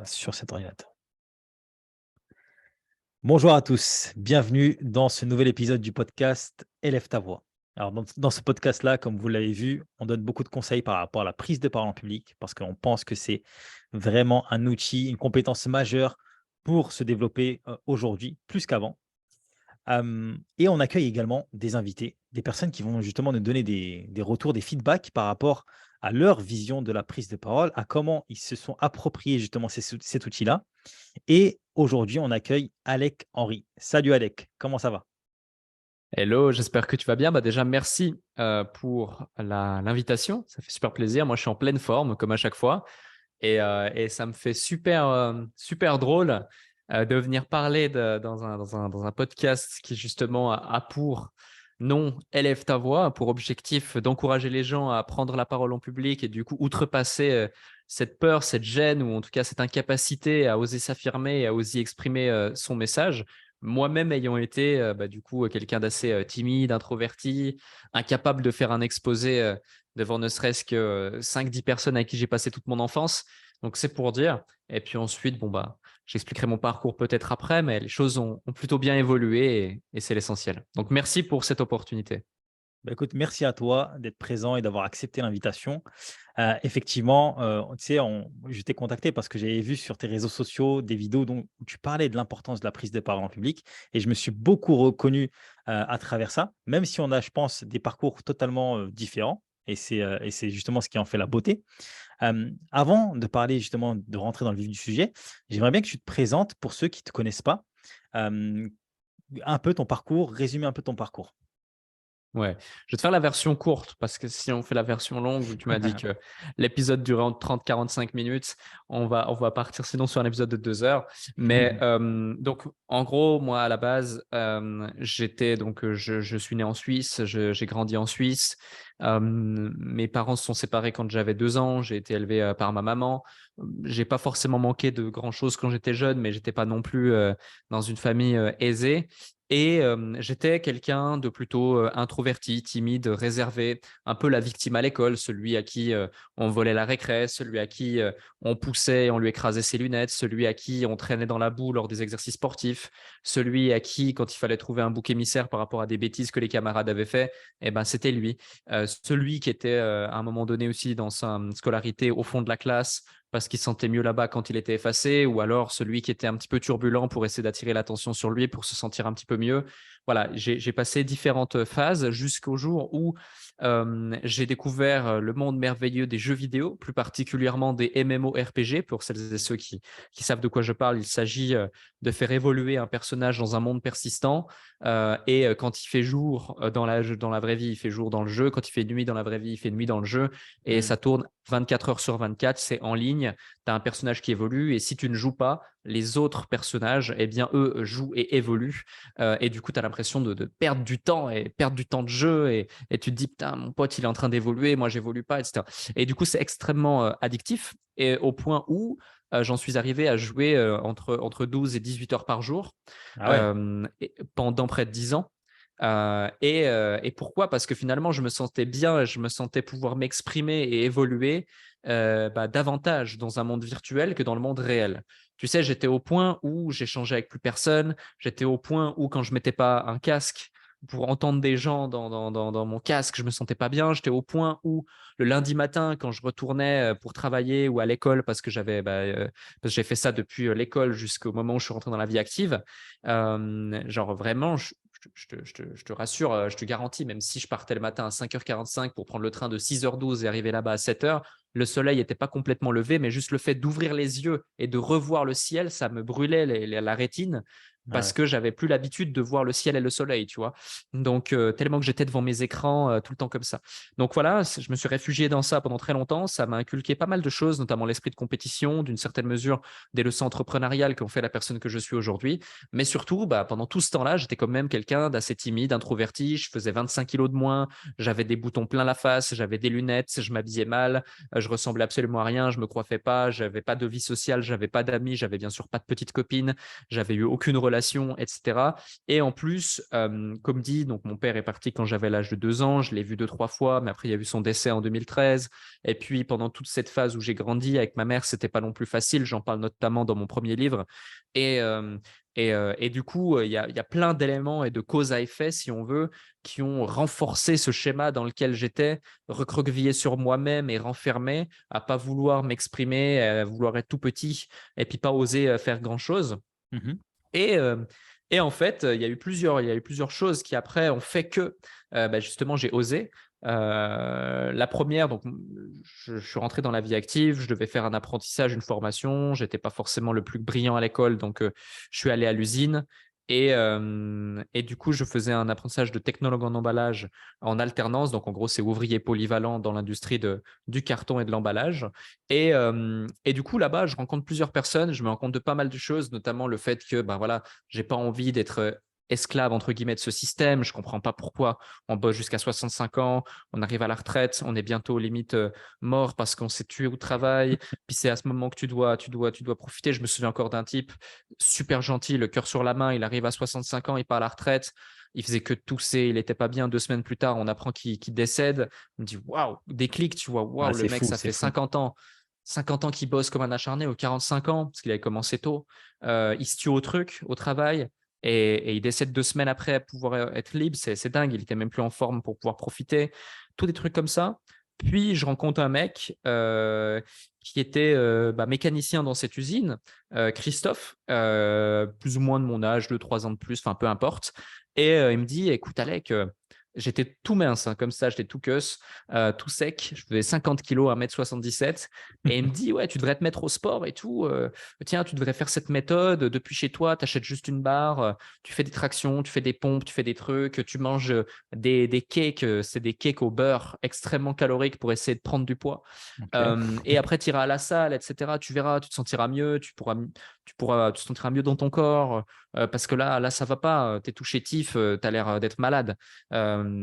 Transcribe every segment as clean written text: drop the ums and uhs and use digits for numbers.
Sur cet ordinateur. Bonjour à tous, bienvenue dans ce nouvel épisode du podcast Élève ta voix. Alors dans ce podcast-là, comme vous l'avez vu, on donne beaucoup de conseils par rapport à la prise de parole en public parce qu'on pense que c'est vraiment un outil, une compétence majeure pour se développer aujourd'hui plus qu'avant. Et on accueille également des invités, des personnes qui vont justement nous donner des retours, des feedbacks par rapport à leur vision de la prise de parole, à comment ils se sont appropriés justement cet outil-là. Et aujourd'hui, on accueille Alec Henry. Salut Alec, comment ça va? Hello, j'espère que tu vas bien. Bah, déjà, merci pour l'invitation. Ça fait super plaisir. Moi, je suis en pleine forme, comme à chaque fois. Et ça me fait super drôle de venir parler dans un podcast qui, justement, a pour nom Élève ta voix, pour objectif d'encourager les gens à prendre la parole en public et du coup, outrepasser cette peur, cette gêne ou en tout cas cette incapacité à oser s'affirmer et à oser exprimer son message. Moi-même ayant été du coup quelqu'un d'assez timide, introverti, incapable de faire un exposé devant ne serait-ce que 5-10 personnes avec qui j'ai passé toute mon enfance. Donc c'est pour dire. Et puis ensuite, j'expliquerai mon parcours peut-être après, mais les choses ont plutôt bien évolué et c'est l'essentiel. Donc merci pour cette opportunité. Bah, écoute, merci à toi d'être présent et d'avoir accepté l'invitation. Effectivement, tu sais, je t'ai contacté parce que j'avais vu sur tes réseaux sociaux des vidéos où tu parlais de l'importance de la prise de parole en public et je me suis beaucoup reconnu à travers ça, même si on a, je pense, des parcours totalement différents et c'est justement ce qui en fait la beauté. Avant de parler justement, de rentrer dans le vif du sujet, j'aimerais bien que tu te présentes pour ceux qui ne te connaissent pas, euh, un peu ton parcours, résumer un peu ton parcours. Ouais, je vais te faire la version courte parce que si on fait la version longue, où tu m'as dit que l'épisode durait entre 30-45 minutes, on va partir sinon sur un épisode de 2 heures. Mais donc, en gros, moi, à la base, je suis né en Suisse, j'ai grandi en Suisse. Mes parents se sont séparés quand j'avais 2 ans. J'ai été élevé par ma maman. J'ai pas forcément manqué de grand-chose quand j'étais jeune, mais j'étais pas non plus dans une famille aisée. Et j'étais quelqu'un de plutôt introverti, timide, réservé, un peu la victime à l'école, celui à qui on volait la récré, celui à qui on poussait et on lui écrasait ses lunettes, celui à qui on traînait dans la boue lors des exercices sportifs, celui à qui, quand il fallait trouver un bouc émissaire par rapport à des bêtises que les camarades avaient fait, eh ben, c'était lui. Celui qui était à un moment donné aussi dans sa scolarité au fond de la classe, parce qu'il se sentait mieux là-bas quand il était effacé, ou alors celui qui était un petit peu turbulent pour essayer d'attirer l'attention sur lui pour se sentir un petit peu mieux. Voilà, j'ai passé différentes phases jusqu'au jour où j'ai découvert le monde merveilleux des jeux vidéo, plus particulièrement des MMORPG. Pour celles et ceux qui savent de quoi je parle, il s'agit de faire évoluer un personnage dans un monde persistant. Quand il fait jour dans la vraie vie, il fait jour dans le jeu. Quand il fait nuit dans la vraie vie, il fait nuit dans le jeu. Et Mmh. ça tourne 24 heures sur 24, c'est en ligne, tu as un personnage qui évolue et si tu ne joues pas, les autres personnages, eh bien, eux, jouent et évoluent. Et du coup, tu as l'impression de perdre du temps et perdre du temps de jeu et tu te dis, putain, mon pote, il est en train d'évoluer, moi, j'évolue pas, etc. Et du coup, c'est extrêmement addictif et au point où j'en suis arrivé à jouer entre 12 et 18 heures par jour Ah ouais. pendant près de 10 ans. Et pourquoi? Parce que finalement, je me sentais bien, je me sentais pouvoir m'exprimer et évoluer davantage dans un monde virtuel que dans le monde réel. Tu sais, j'étais au point où j'échangeais avec plus personne, j'étais au point où quand je mettais pas un casque pour entendre des gens dans mon casque, je me sentais pas bien. J'étais au point où le lundi matin, quand je retournais pour travailler ou à l'école, parce que j'ai fait ça depuis l'école jusqu'au moment où je suis rentré dans la vie active, genre vraiment, je te rassure, je te garantis, même si je partais le matin à 5h45 pour prendre le train de 6h12 et arriver là-bas à 7h, le soleil n'était pas complètement levé, mais juste le fait d'ouvrir les yeux et de revoir le ciel, ça me brûlait la rétine Ah parce ouais. que j'avais plus l'habitude de voir le ciel et le soleil, tu vois. Donc, tellement que j'étais devant mes écrans tout le temps comme ça. Donc voilà, je me suis réfugié dans ça pendant très longtemps. Ça m'a inculqué pas mal de choses, notamment l'esprit de compétition, d'une certaine mesure, des leçons entrepreneuriales qui ont fait la personne que je suis aujourd'hui. Mais surtout, pendant tout ce temps-là, j'étais quand même quelqu'un d'assez timide, introverti. Je faisais 25 kilos de moins, j'avais des boutons plein la face, j'avais des lunettes, je m'habillais mal, je ressemblais absolument à rien, je me coiffais pas, j'avais pas de vie sociale, j'avais pas d'amis, j'avais bien sûr pas de petite copine, j'avais eu aucune relation musculation, etc. Et en plus, comme dit, donc mon père est parti quand j'avais l'âge de 2 ans. Je l'ai vu 2-3 fois, mais après, il y a eu son décès en 2013. Et puis, pendant toute cette phase où j'ai grandi avec ma mère, c'était pas non plus facile. J'en parle notamment dans mon premier livre. Et, et du coup, il y a plein d'éléments et de causes à effet, si on veut, qui ont renforcé ce schéma dans lequel j'étais, recroquevillé sur moi-même et renfermé, à pas vouloir m'exprimer, à vouloir être tout petit et puis pas oser faire grand-chose. Mhm. Et, en fait, il y a eu plusieurs choses qui après ont fait que justement j'ai osé. La première, donc je suis rentré dans la vie active, je devais faire un apprentissage, une formation. J'étais pas forcément le plus brillant à l'école, donc je suis allé à l'usine. Et du coup, je faisais un apprentissage de technologue en emballage en alternance. Donc, en gros, c'est ouvrier polyvalent dans l'industrie du carton et de l'emballage. Et du coup, là-bas, je rencontre plusieurs personnes. Je me rends compte de pas mal de choses, notamment le fait que, ben voilà, j'ai pas envie d'être esclave, entre guillemets, de ce système. Je comprends pas pourquoi on bosse jusqu'à 65 ans, on arrive à la retraite, on est bientôt limite mort parce qu'on s'est tué au travail. Puis c'est à ce moment que tu dois profiter. Je me souviens encore d'un type super gentil, le cœur sur la main. Il arrive à 65 ans, il part à la retraite. Il faisait que tousser, il n'était pas bien. 2 semaines plus tard, on apprend qu'il décède. On me dit waouh, déclic, tu vois, waouh, Ah, le c'est mec, fou, ça c'est fait fou. 50 ans. 50 ans qu'il bosse comme un acharné, aux 45 ans, parce qu'il avait commencé tôt. Il se tue au truc, au travail, et il décède 2 semaines après pouvoir être libre. C'est dingue, il était même plus en forme pour pouvoir profiter. Tous des trucs comme ça. Puis, je rencontre un mec qui était mécanicien dans cette usine, Christophe, plus ou moins de mon âge, 2-3 ans de plus, enfin peu importe. Et il me dit, écoute Alec, j'étais tout mince, hein, comme ça, j'étais tout queuse, tout sec, je faisais 50 kilos, 1,77 m. Et il me dit, ouais, tu devrais te mettre au sport et tout. Tiens, tu devrais faire cette méthode. Depuis chez toi, tu achètes juste une barre, tu fais des tractions, tu fais des pompes, tu fais des trucs, tu manges des cakes, c'est des cakes au beurre extrêmement caloriques pour essayer de prendre du poids. Ok. Et après, tu iras à la salle, etc. Tu verras, tu te sentiras mieux, tu te sentiras mieux dans ton corps, parce que là, ça va pas. Tu es tout chétif, tu as l'air d'être malade.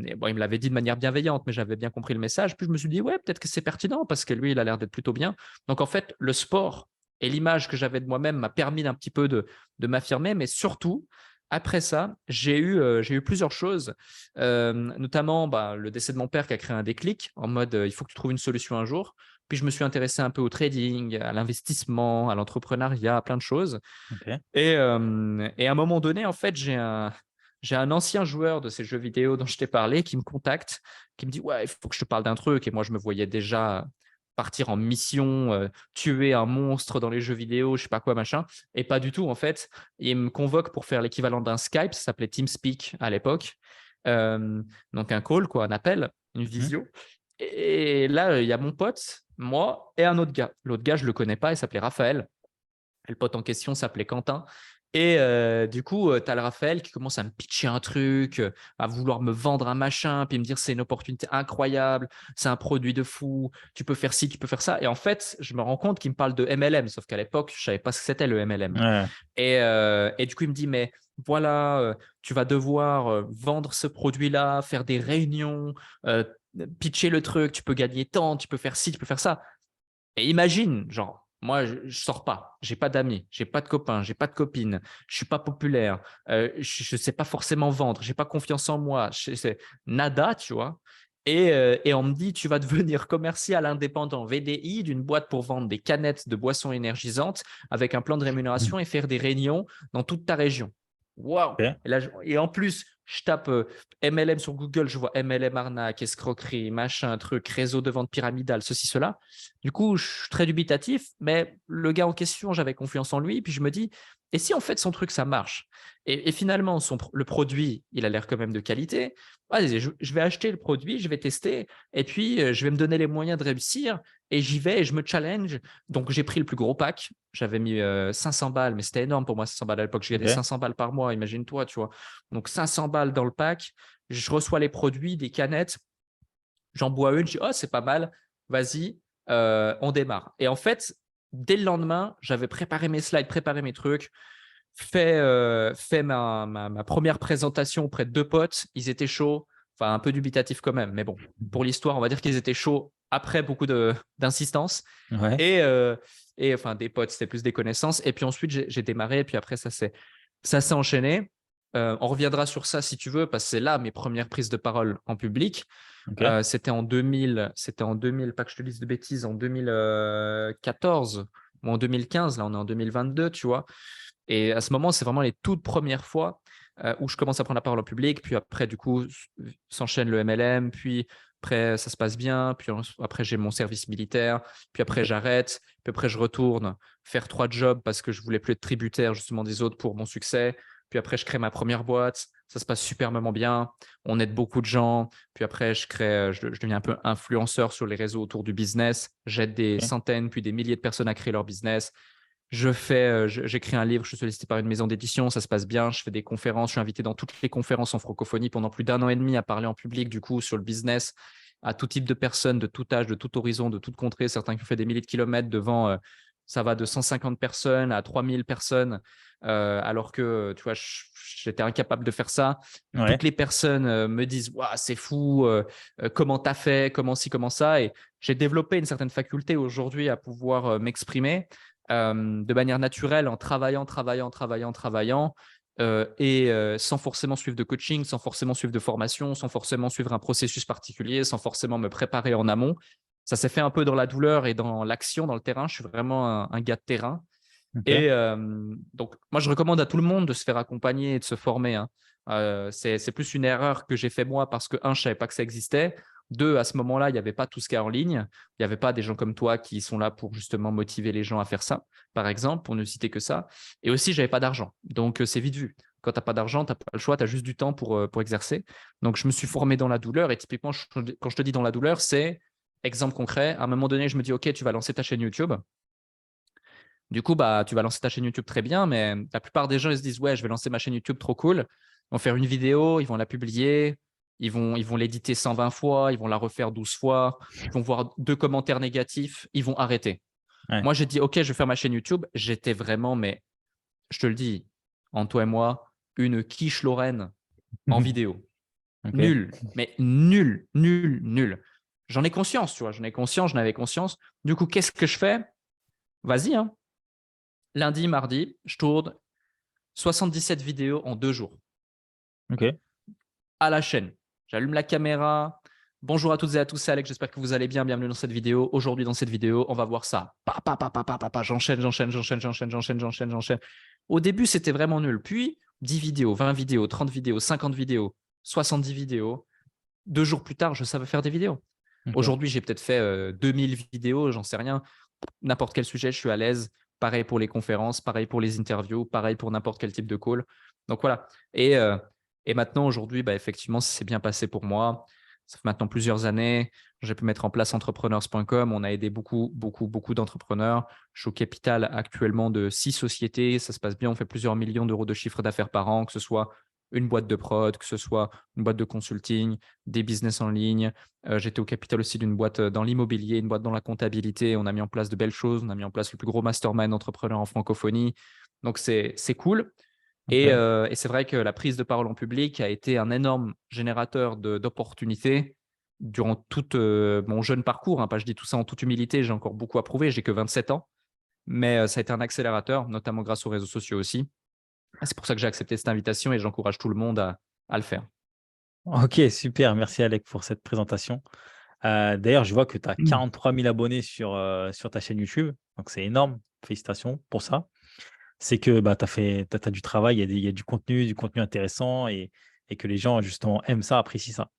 Et bon, il me l'avait dit de manière bienveillante, mais j'avais bien compris le message. Puis je me suis dit, ouais, peut-être que c'est pertinent parce que lui, il a l'air d'être plutôt bien. Donc en fait, le sport et l'image que j'avais de moi-même m'a permis d'un petit peu de m'affirmer, mais surtout, après ça, j'ai eu plusieurs choses, notamment le décès de mon père qui a créé un déclic en mode il faut que tu trouves une solution un jour. Puis je me suis intéressé un peu au trading, à l'investissement, à l'entrepreneuriat, à plein de choses. Ok. Et à un moment donné, en fait, j'ai un ancien joueur de ces jeux vidéo dont je t'ai parlé qui me contacte, qui me dit ouais, il faut que je te parle d'un truc. Et moi, je me voyais déjà partir en mission, tuer un monstre dans les jeux vidéo, je sais pas quoi, machin. Et pas du tout, en fait. Il me convoque pour faire l'équivalent d'un Skype, ça s'appelait TeamSpeak à l'époque. Donc un call, quoi, un appel, une Mhm. visio. Et là, il y a mon pote, moi et un autre gars. L'autre gars, je le connais pas, il s'appelait Raphaël. Et le pote en question s'appelait Quentin. Et du coup, tu as le Raphaël qui commence à me pitcher un truc, à vouloir me vendre un machin, puis me dire c'est une opportunité incroyable, c'est un produit de fou, tu peux faire ci, tu peux faire ça. Et en fait, je me rends compte qu'il me parle de MLM, sauf qu'à l'époque, je savais pas ce que c'était le MLM. Ouais. Et du coup, il me dit, mais voilà, tu vas devoir vendre ce produit-là, faire des réunions, euh, pitcher le truc, tu peux gagner tant, tu peux faire ci, tu peux faire ça. Et imagine, genre, moi, je sors pas, j'ai pas d'amis, j'ai pas de copains, j'ai pas de copines, je suis pas populaire, je sais pas forcément vendre, j'ai pas confiance en moi, c'est nada, tu vois. Et on me dit, tu vas devenir commercial indépendant VDI d'une boîte pour vendre des canettes de boissons énergisantes avec un plan de rémunération et faire des réunions dans toute ta région. Waouh! Ok. Et en plus, je tape MLM sur Google, je vois MLM arnaque, escroquerie, machin, truc, réseau de vente pyramidal, ceci, cela. Du coup, je suis très dubitatif, mais le gars en question, j'avais confiance en lui. Puis je me dis, et si en fait son truc, ça marche? Et finalement, le produit, il a l'air quand même de qualité. Allez, je vais acheter le produit, je vais tester, et puis je vais me donner les moyens de réussir. Et j'y vais et je me challenge. Donc j'ai pris le plus gros pack. J'avais mis 500 balles, mais c'était énorme pour moi, 500 balles à l'époque. Je gagnais Ok. 500 balles par mois, imagine-toi, tu vois. Donc 500 balles dans le pack. Je reçois les produits, des canettes. J'en bois une, je dis, oh, c'est pas mal, vas-y, on démarre. Et en fait, dès le lendemain, j'avais préparé mes slides, préparé mes trucs, fait ma première présentation auprès de 2 potes. Ils étaient chauds, enfin un peu dubitatifs quand même, mais bon, pour l'histoire, on va dire qu'ils étaient chauds après beaucoup d'insistance. Ouais. Et enfin, des potes, c'était plus des connaissances. Et puis ensuite, j'ai démarré. Et puis après, ça s'est Ça s'est enchaîné. On reviendra sur ça si tu veux, parce que c'est là mes premières prises de parole en public. Ok. C'était en 2000, pas que je te dise de bêtises, en 2014 ou en 2015. Là, on est en 2022, tu vois. Et à ce moment, c'est vraiment les toutes premières fois où je commence à prendre la parole en public. Puis après, du coup, s'enchaîne le MLM. Puis après, ça se passe bien. Puis après, j'ai mon service militaire. Puis après, Ok. j'arrête. Puis après, je retourne faire 3 jobs parce que je voulais plus être tributaire justement des autres pour mon succès. Puis après, je crée ma première boîte. Ça se passe superbement bien. On aide beaucoup de gens. Puis après, je deviens un peu influenceur sur les réseaux autour du business. J'aide des Ok. centaines, puis des milliers de personnes à créer leur business. J'écris un livre, je suis sollicité par une maison d'édition, ça se passe bien. Je fais des conférences, je suis invité dans toutes les conférences en francophonie pendant plus d'1 an et demi à parler en public, du coup, sur le business à tout type de personnes, de tout âge, de tout horizon, de toute contrée. Certains qui ont fait des milliers de kilomètres devant, ça va de 150 personnes à 3000 personnes, alors que, tu vois, j'étais incapable de faire ça. Ouais. Toutes les personnes me disent, waouh, c'est fou, comment t'as fait, comment ci, comment ça. Et j'ai développé une certaine faculté aujourd'hui à pouvoir m'exprimer de manière naturelle en travaillant, sans forcément suivre de coaching, sans forcément suivre de formation, sans forcément suivre un processus particulier, sans forcément me préparer en amont. Ça s'est fait un peu dans la douleur et dans l'action, dans le terrain. Je suis vraiment un gars de terrain. Ok. Et donc, moi, je recommande à tout le monde de se faire accompagner et de se former, hein. C'est plus une erreur que j'ai fait moi parce que, un, je ne savais pas que ça existait. Deux, à ce moment-là, il n'y avait pas tout ce qu'il y a en ligne. Il n'y avait pas des gens comme toi qui sont là pour justement motiver les gens à faire ça, par exemple, pour ne citer que ça. Et aussi, je n'avais pas d'argent. Donc, c'est vite vu. Quand tu n'as pas d'argent, tu n'as pas le choix, tu as juste du temps pour exercer. Donc, je me suis formé dans la douleur. Et typiquement, quand je te dis dans la douleur, c'est exemple concret. À un moment donné, je me dis, OK, tu vas lancer ta chaîne YouTube. Du coup, bah, tu vas lancer ta chaîne YouTube très bien, mais la plupart des gens, ils se disent, ouais, je vais lancer ma chaîne YouTube, trop cool. Ils vont faire une vidéo, ils vont la publier, ils vont l'éditer 120 fois, ils vont la refaire 12 fois, ils vont voir 2 commentaires négatifs, ils vont arrêter. Ouais. Moi, j'ai dit, OK, je vais faire ma chaîne YouTube. J'étais vraiment, mais je te le dis, entre toi et moi, une quiche Lorraine en vidéo. Ok. Nul, mais nul, nul, nul. J'en ai conscience, tu vois, j'en ai conscience, j'en avais conscience. Du coup, qu'est-ce que je fais? Vas-y, hein. Lundi, mardi, je tourne 77 vidéos en 2 jours Ok. à la chaîne. J'allume la caméra. Bonjour à toutes et à tous, c'est Alex. J'espère que vous allez bien. Bienvenue dans cette vidéo. Aujourd'hui, dans cette vidéo, on va voir ça. J'enchaîne, j'enchaîne, j'enchaîne, j'enchaîne, j'enchaîne, j'enchaîne, j'enchaîne. Au début, c'était vraiment nul. Puis, 10 vidéos, 20 vidéos, 30 vidéos, 50 vidéos, 70 vidéos. 2 jours plus tard, je savais faire des vidéos. Ok. Aujourd'hui, j'ai peut-être fait 2000 vidéos, j'en sais rien. N'importe quel sujet, je suis à l'aise. Pareil pour les conférences, pareil pour les interviews, pareil pour n'importe quel type de call. Donc voilà. Et maintenant, aujourd'hui, bah, effectivement, ça s'est bien passé pour moi. Ça fait maintenant plusieurs années. J'ai pu mettre en place entrepreneurs.com. On a aidé beaucoup, beaucoup, beaucoup d'entrepreneurs. Je suis au capital actuellement de 6 sociétés. Ça se passe bien. On fait plusieurs millions d'euros de chiffre d'affaires par an, que ce soit une boîte de prod, que ce soit une boîte de consulting, des business en ligne. J'étais au capital aussi d'une boîte dans l'immobilier, une boîte dans la comptabilité. On a mis en place de belles choses. On a mis en place le plus gros mastermind entrepreneur en francophonie. Donc, c'est cool. Ok. Et c'est vrai que la prise de parole en public a été un énorme générateur d'opportunités durant tout mon jeune parcours, hein. Pas, je dis tout ça en toute humilité, j'ai encore beaucoup à prouver, j'ai que 27 ans, mais ça a été un accélérateur, notamment grâce aux réseaux sociaux aussi. C'est pour ça que j'ai accepté cette invitation et j'encourage tout le monde à le faire. Ok, super. Merci Alec pour cette présentation. D'ailleurs, je vois que tu as 43 000 abonnés sur ta chaîne YouTube. Donc, c'est énorme. Félicitations pour ça. C'est que bah, tu as fait, t'as du travail, il y a du contenu intéressant et que les gens, justement, aiment ça, apprécient ça.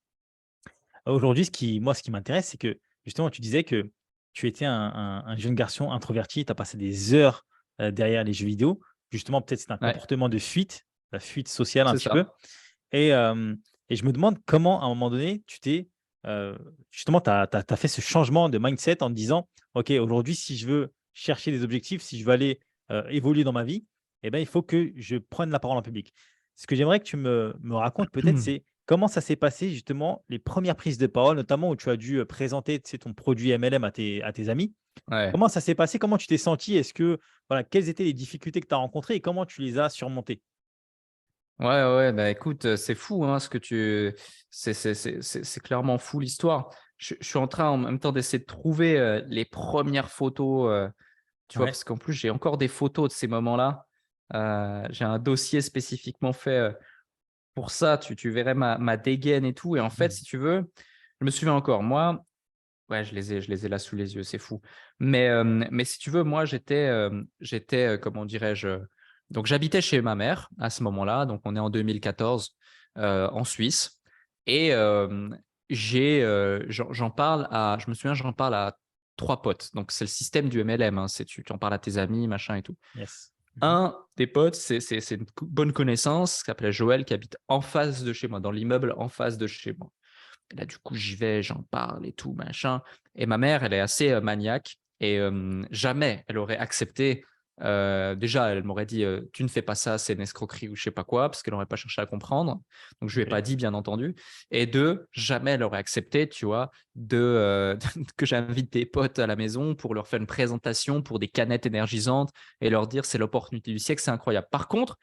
Aujourd'hui, ce qui m'intéresse, c'est que justement, tu disais que tu étais un jeune garçon introverti, tu as passé des heures derrière les jeux vidéo. Justement, peut-être c'est un Ouais, comportement de fuite, la fuite sociale un c'est petit peu. ça. Et, et je me demande comment, à un moment donné, justement, tu as fait ce changement de mindset en te disant, OK, aujourd'hui, si je veux chercher des objectifs, si je veux aller évoluer dans ma vie, eh ben, il faut que je prenne la parole en public. Ce que j'aimerais que tu me racontes peut-être, c'est comment ça s'est passé justement les premières prises de parole, notamment où tu as dû présenter, tu sais, ton produit MLM à tes amis. Ouais. Comment ça s'est passé? Comment tu t'es senti? Est-ce que, voilà, quelles étaient les difficultés que tu as rencontrées et comment tu les as surmontées? Ouais, ouais, bah écoute, c'est fou, hein, ce que tu. C'est clairement fou l'histoire. Je suis en train en même temps d'essayer de trouver les premières photos, tu vois, Ouais. parce qu'en plus, j'ai encore des photos de ces moments-là. J'ai un dossier spécifiquement fait pour ça. Tu verrais ma dégaine et tout. Et en fait, si tu veux, je me souviens encore, moi, ouais, je les ai là sous les yeux, c'est fou. Mais si tu veux, moi, j'étais, comment dirais-je, donc j'habitais chez ma mère à ce moment-là. Donc, on est en 2014 en Suisse. Et j'en parle je me souviens, j'en parle à 3 potes. Donc, c'est le système du MLM. Hein, tu en parles à tes amis, machin et tout. Yes. Un des potes, c'est une bonne connaissance qui s'appelait Joël, qui habite en face de chez moi, dans l'immeuble en face de chez moi. Et là, du coup, j'y vais, j'en parle et tout, machin. Et ma mère, elle est assez maniaque et jamais elle aurait accepté. Déjà, elle m'aurait dit tu ne fais pas ça, c'est une escroquerie ou je sais pas quoi, parce qu'elle n'aurait pas cherché à comprendre. Donc, je lui ai pas dit, bien entendu. Et deux, jamais elle aurait accepté, tu vois, que j'invite des potes à la maison pour leur faire une présentation pour des canettes énergisantes et leur dire c'est l'opportunité du siècle, c'est incroyable. Par contre,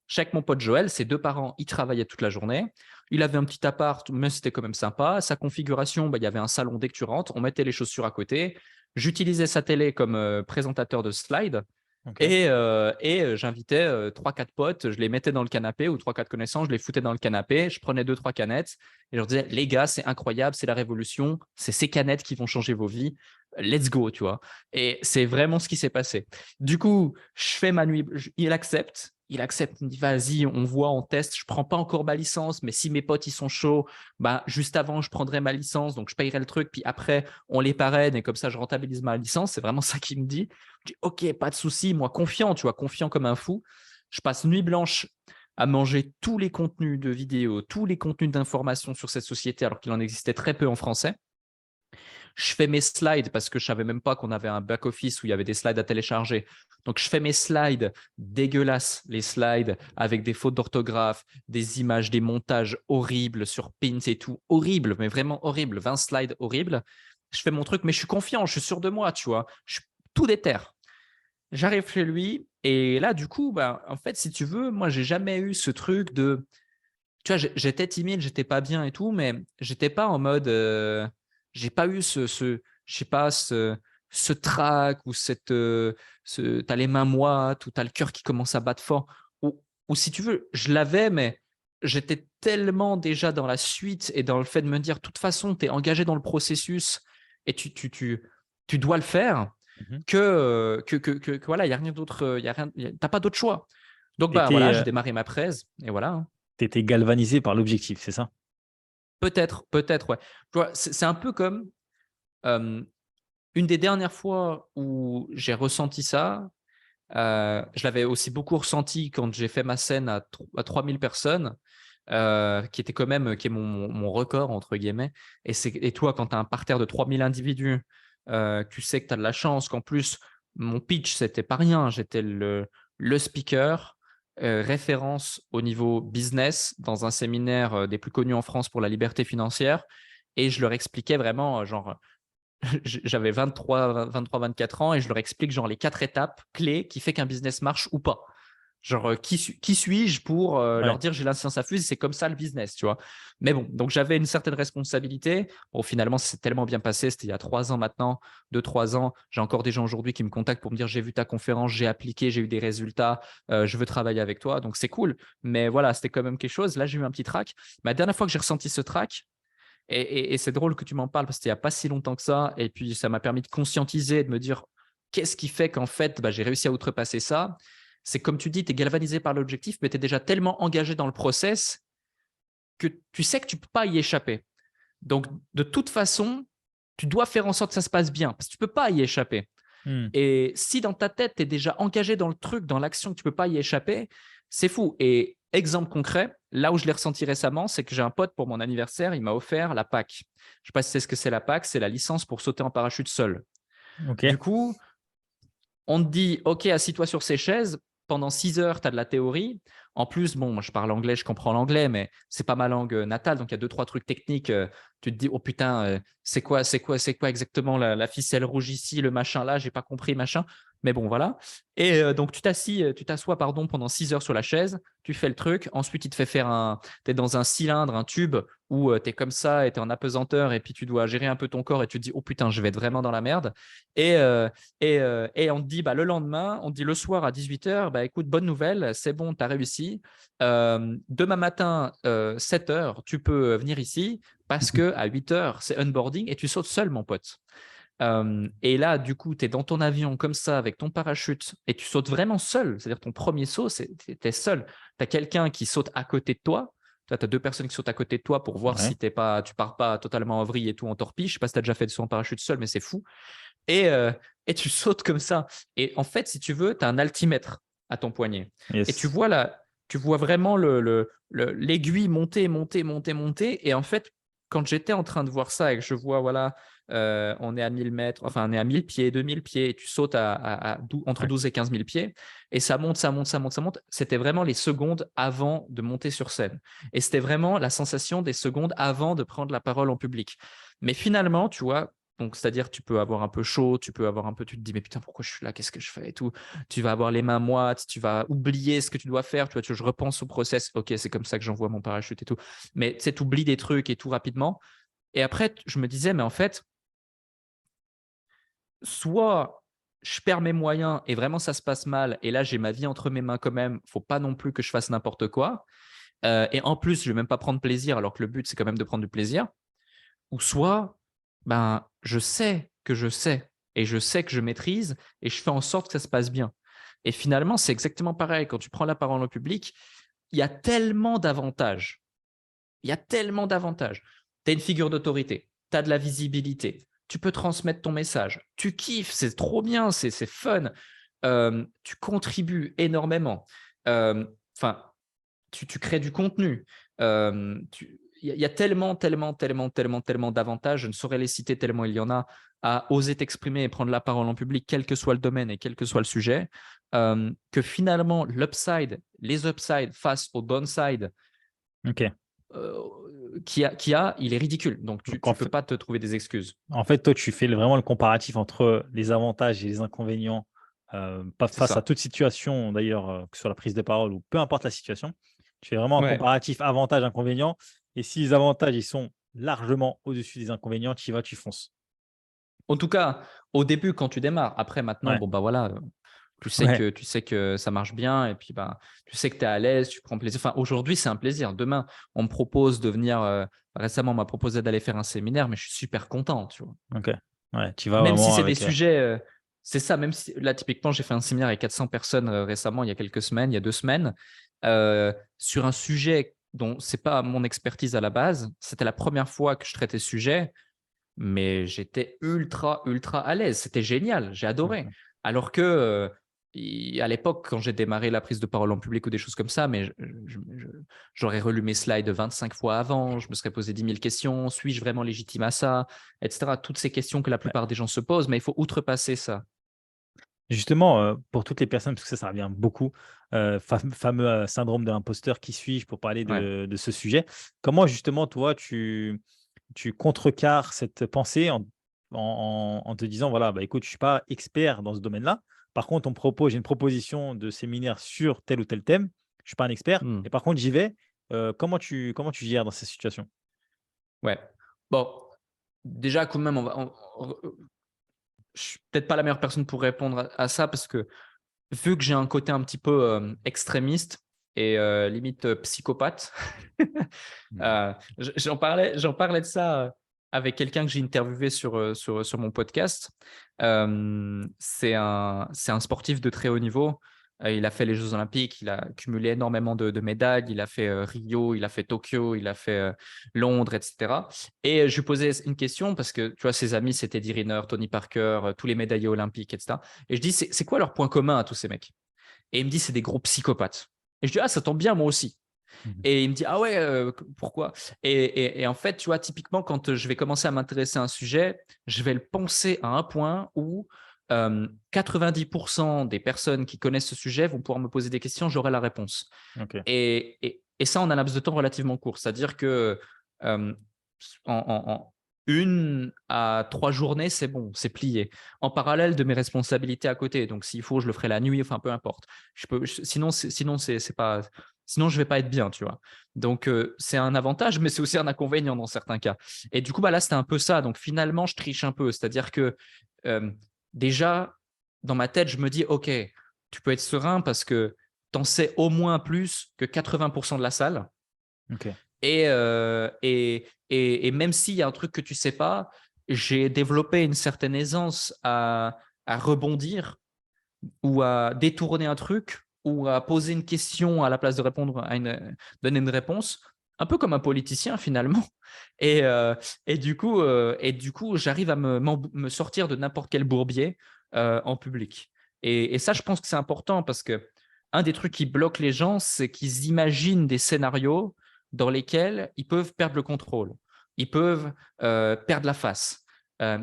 chaque mon pote Joël, ses 2 parents, ils travaillaient toute la journée. Il avait un petit appart, mais c'était quand même sympa. Sa configuration, il y avait un salon dès que tu rentres. On mettait les chaussures à côté. J'utilisais sa télé comme présentateur de slide. Ok. Et j'invitais 3-4 potes, je les mettais dans le canapé ou 3-4 connaissances, je les foutais dans le canapé, je prenais 2-3 canettes et je leur disais, les gars, c'est incroyable, c'est la révolution, c'est ces canettes qui vont changer vos vies, let's go, tu vois. Et c'est vraiment ce qui s'est passé. Du coup, je fais ma nuit, il accepte, il me dit, vas-y, on voit, on teste, je prends pas encore ma licence, mais si mes potes, ils sont chauds, bah, juste avant, je prendrai ma licence, donc je payerai le truc, puis après, on les parraine et comme ça, je rentabilise ma licence, c'est vraiment ça qu'il me dit. Je dis, ok, pas de souci, moi confiant, tu vois, confiant comme un fou. Je passe nuit blanche à manger tous les contenus de vidéos, tous les contenus d'information sur cette société, alors qu'il en existait très peu en français. Je fais mes slides parce que je savais même pas qu'on avait un back-office où il y avait des slides à télécharger. Donc, je fais mes slides dégueulasses, les slides avec des fautes d'orthographe, des images, des montages horribles sur Pins et tout. Horrible, mais vraiment horrible. 20 slides horribles. Je fais mon truc, mais je suis confiant, je suis sûr de moi, tu vois. Je suis tout déter. J'arrive chez lui et là, du coup, bah, en fait, si tu veux, moi, j'ai jamais eu ce truc de… Tu vois, j'étais timide, j'étais pas bien et tout, mais j'étais pas en mode… j'ai pas eu je sais pas, ce trac ou t'as les mains moites ou t'as le cœur qui commence à battre fort. Ou si tu veux, je l'avais, mais j'étais tellement déjà dans la suite et dans le fait de me dire, de toute façon, tu es engagé dans le processus et tu dois le faire Mhm. que voilà, il n'y a rien d'autre, t'as pas d'autre choix. Donc, bah T'étais, voilà, euh, j'ai démarré ma presse et voilà. Hein. t'étais galvanisé par l'objectif, c'est ça? Peut-être, ouais. Tu vois, c'est un peu comme euh, une des dernières fois où j'ai ressenti ça. Je l'avais aussi beaucoup ressenti quand j'ai fait ma scène à 3000 personnes, qui était quand même qui est mon record, entre guillemets. Et toi, quand tu as un parterre de 3000 individus, tu sais que tu as de la chance, qu'en plus, mon pitch, c'était pas rien. J'étais le speaker, référence au niveau business dans un séminaire des plus connus en France pour la liberté financière. Et je leur expliquais vraiment, genre, j'avais 24 ans et je leur explique genre les 4 étapes clés qui fait qu'un business marche ou pas. Genre, qui suis-je pour leur Ouais. dire j'ai la science infuse, c'est comme ça le business, tu vois. Mais bon, donc j'avais une certaine responsabilité. Bon, finalement, c'est tellement bien passé. C'était il y a 3 ans maintenant, 2-3 ans. J'ai encore des gens aujourd'hui qui me contactent pour me dire j'ai vu ta conférence, j'ai appliqué, j'ai eu des résultats, je veux travailler avec toi. Donc, c'est cool. Mais voilà, c'était quand même quelque chose. Là, j'ai eu un petit trac. La dernière fois que j'ai ressenti ce trac, et c'est drôle que tu m'en parles parce qu'il n'y a pas si longtemps que ça. Et puis, ça m'a permis de conscientiser, de me dire qu'est-ce qui fait qu'en fait, bah, j'ai réussi à outrepasser ça. C'est comme tu dis, tu es galvanisé par l'objectif, mais tu es déjà tellement engagé dans le process que tu sais que tu ne peux pas y échapper. Donc, de toute façon, tu dois faire en sorte que ça se passe bien parce que tu ne peux pas y échapper. Hmm. Et si dans ta tête, tu es déjà engagé dans le truc, dans l'action, que tu ne peux pas y échapper, c'est fou. Et exemple concret, là où je l'ai ressenti récemment, c'est que j'ai un pote pour mon anniversaire, il m'a offert la PAC. Je ne sais pas si c'est ce que c'est la PAC, c'est la licence pour sauter en parachute seul. Ok. Du coup, on te dit, OK, assis-toi sur ces chaises. Pendant 6 heures, tu as de la théorie. En plus, bon, moi, je parle anglais, je comprends l'anglais, mais c'est pas ma langue natale. Donc, il y a 2-3 trucs techniques. Tu te dis, oh putain, c'est quoi exactement la ficelle rouge ici, le machin là, j'ai pas compris, machin. Mais bon, voilà. Et donc, tu t'assois pendant 6 heures sur la chaise, tu fais le truc. Ensuite, il te fait faire tu es dans un cylindre, un tube où tu es comme ça et tu es en apesanteur et puis tu dois gérer un peu ton corps et tu te dis, oh putain, je vais être vraiment dans la merde. Et on te dit, le lendemain, on te dit le soir à 18 heures, écoute, bonne nouvelle, c'est bon, tu as réussi. Demain matin, 7 heures, tu peux venir ici parce qu'à 8 heures, c'est onboarding et tu sautes seul, mon pote. Et là, du coup, tu es dans ton avion comme ça avec ton parachute et tu sautes vraiment seul. C'est-à-dire ton premier saut, tu es seul. Tu as quelqu'un qui saute à côté de toi. Tu as 2 personnes qui sautent à côté de toi pour voir Ouais. si tu pars pas totalement en vrille et tout en torpille. Je sais pas si tu as déjà fait de saut en parachute seul, mais c'est fou. Et, euh, et tu sautes comme ça. Et en fait, si tu veux, tu as un altimètre à ton poignet. Et tu Yes. vois là, tu vois vraiment l'aiguille monter, monter, monter, monter. Et en fait, quand j'étais en train de voir ça et que je vois, voilà, on est à 1000 mètres, enfin, on est à 1000 pieds, 2000 pieds, et tu sautes entre Ouais. 12 et 15 000 pieds, et ça monte, ça monte, ça monte, ça monte. C'était vraiment les secondes avant de monter sur scène. Et c'était vraiment la sensation des secondes avant de prendre la parole en public. Mais finalement, tu vois, donc, c'est-à-dire, tu peux avoir un peu chaud, tu peux avoir un peu, tu te dis, mais putain, pourquoi je suis là, qu'est-ce que je fais et tout. Tu vas avoir les mains moites, tu vas oublier ce que tu dois faire. Tu vois, je repense au process. Ok, c'est comme ça que j'envoie mon parachute et tout. Mais tu oublies des trucs et tout rapidement. Et après, je me disais, mais en fait, soit je perds mes moyens et vraiment ça se passe mal. Et là, j'ai ma vie entre mes mains quand même. Faut pas non plus que je fasse n'importe quoi. Et en plus, je vais même pas prendre plaisir alors que le but, c'est quand même de prendre du plaisir. Ou soit, je sais que je sais et je sais que je maîtrise et je fais en sorte que ça se passe bien. Et finalement, c'est exactement pareil. Quand tu prends la parole en public, il y a tellement d'avantages. Il y a tellement d'avantages. Tu as une figure d'autorité, tu as de la visibilité, tu peux transmettre ton message, tu kiffes, c'est trop bien, c'est fun, tu contribues énormément. Enfin, tu crées du contenu. Il y a tellement, tellement, tellement, tellement, tellement d'avantages. Je ne saurais les citer tellement il y en a à oser t'exprimer et prendre la parole en public, quel que soit le domaine et quel que soit le sujet, que finalement, les upsides face au downside Ok. il est ridicule. Donc, tu Donc, ne peux pas te trouver des excuses. en fait, toi, tu fais vraiment le comparatif entre les avantages et les inconvénients, pas C'est face à ça. toute situation, d'ailleurs, que ce soit la prise de parole ou peu importe la situation. Tu fais vraiment un Ouais. comparatif avantages-inconvénients. Et si les avantages ils sont largement au-dessus des inconvénients, tu y vas, tu fonces. En tout cas, au début, quand tu démarres. Après, maintenant, Ouais, bon, voilà, ouais, tu sais que ça marche bien et puis tu sais que tu es à l'aise, tu prends plaisir. Enfin, aujourd'hui, c'est un plaisir. Demain, on me propose de venir. Récemment, on m'a proposé d'aller faire un séminaire, mais je suis super content, tu vois. ok. Ouais, tu vas Même si vraiment c'est des avec. sujets, c'est ça, même si là, typiquement, j'ai fait un séminaire avec 400 personnes récemment, il y a quelques semaines, il y a 2 semaines, sur un sujet dont c'est pas mon expertise à la base. C'était la première fois que je traitais ce sujet, mais j'étais ultra, ultra à l'aise. C'était génial, j'ai adoré. Ok. Alors que à l'époque, quand j'ai démarré la prise de parole en public ou des choses comme ça, mais j'aurais relu mes slides 25 fois avant, je me serais posé 10 000 questions, suis-je vraiment légitime à ça, etc. Toutes ces questions que la Ouais. plupart des gens se posent, mais il faut outrepasser ça. Justement, pour toutes les personnes, parce que ça revient beaucoup, fameux syndrome de l'imposteur, qui suis-je pour parler Ouais. de ce sujet. Comment justement, toi, tu contrecarres cette pensée en te disant, voilà, bah, écoute, je ne suis pas expert dans ce domaine-là. Par contre, j'ai une proposition de séminaire sur tel ou tel thème. Je ne suis pas un expert. Hmm. Et par contre, j'y vais. Comment tu gères dans ces situations? Ouais. Bon, déjà, quand même, je suis peut-être pas la meilleure personne pour répondre à ça parce que vu que j'ai un côté un petit peu extrémiste et limite psychopathe, Mhm. j'en parlais de ça avec quelqu'un que j'ai interviewé sur mon podcast. C'est un sportif de très haut niveau. Il a fait les Jeux Olympiques, il a cumulé énormément de médailles. Il a fait Rio, il a fait Tokyo, il a fait Londres, etc. Et je lui posais une question parce que tu vois, ses amis, c'était Eddie Riner, Tony Parker, tous les médaillés olympiques, etc. Et je dis, c'est quoi leur point commun à tous ces mecs? Et il me dit, c'est des gros psychopathes. Et je dis, ah, ça tombe bien, moi aussi. Mhm. Et il me dit, ah ouais, pourquoi? Et en fait, tu vois, typiquement, quand je vais commencer à m'intéresser à un sujet, je vais le penser à un point où 90% des personnes qui connaissent ce sujet vont pouvoir me poser des questions, j'aurai la réponse. Ok. Et ça en un laps de temps relativement court. C'est-à-dire que euh, en 1 à 3 journées, c'est bon, c'est plié. En parallèle de mes responsabilités à côté. Donc, s'il faut, je le ferai la nuit, enfin, peu importe. Sinon, c'est pas, sinon, je vais pas être bien, tu vois. Donc, c'est un avantage, mais c'est aussi un inconvénient dans certains cas. Et du coup, là, c'était un peu ça. Donc, finalement, je triche un peu. C'est-à-dire que déjà, dans ma tête, je me dis, OK, tu peux être serein parce que tu en sais au moins plus que 80% de la salle. Ok. Et même s'il y a un truc que tu sais pas, j'ai développé une certaine aisance à rebondir ou à détourner un truc ou à poser une question à la place de répondre donner une réponse, un peu comme un politicien finalement. Et, euh, et du coup, j'arrive à me sortir de n'importe quel bourbier en public. Et ça, je pense que c'est important parce que un des trucs qui bloque les gens, c'est qu'ils imaginent des scénarios dans lesquels ils peuvent perdre le contrôle, ils peuvent perdre la face.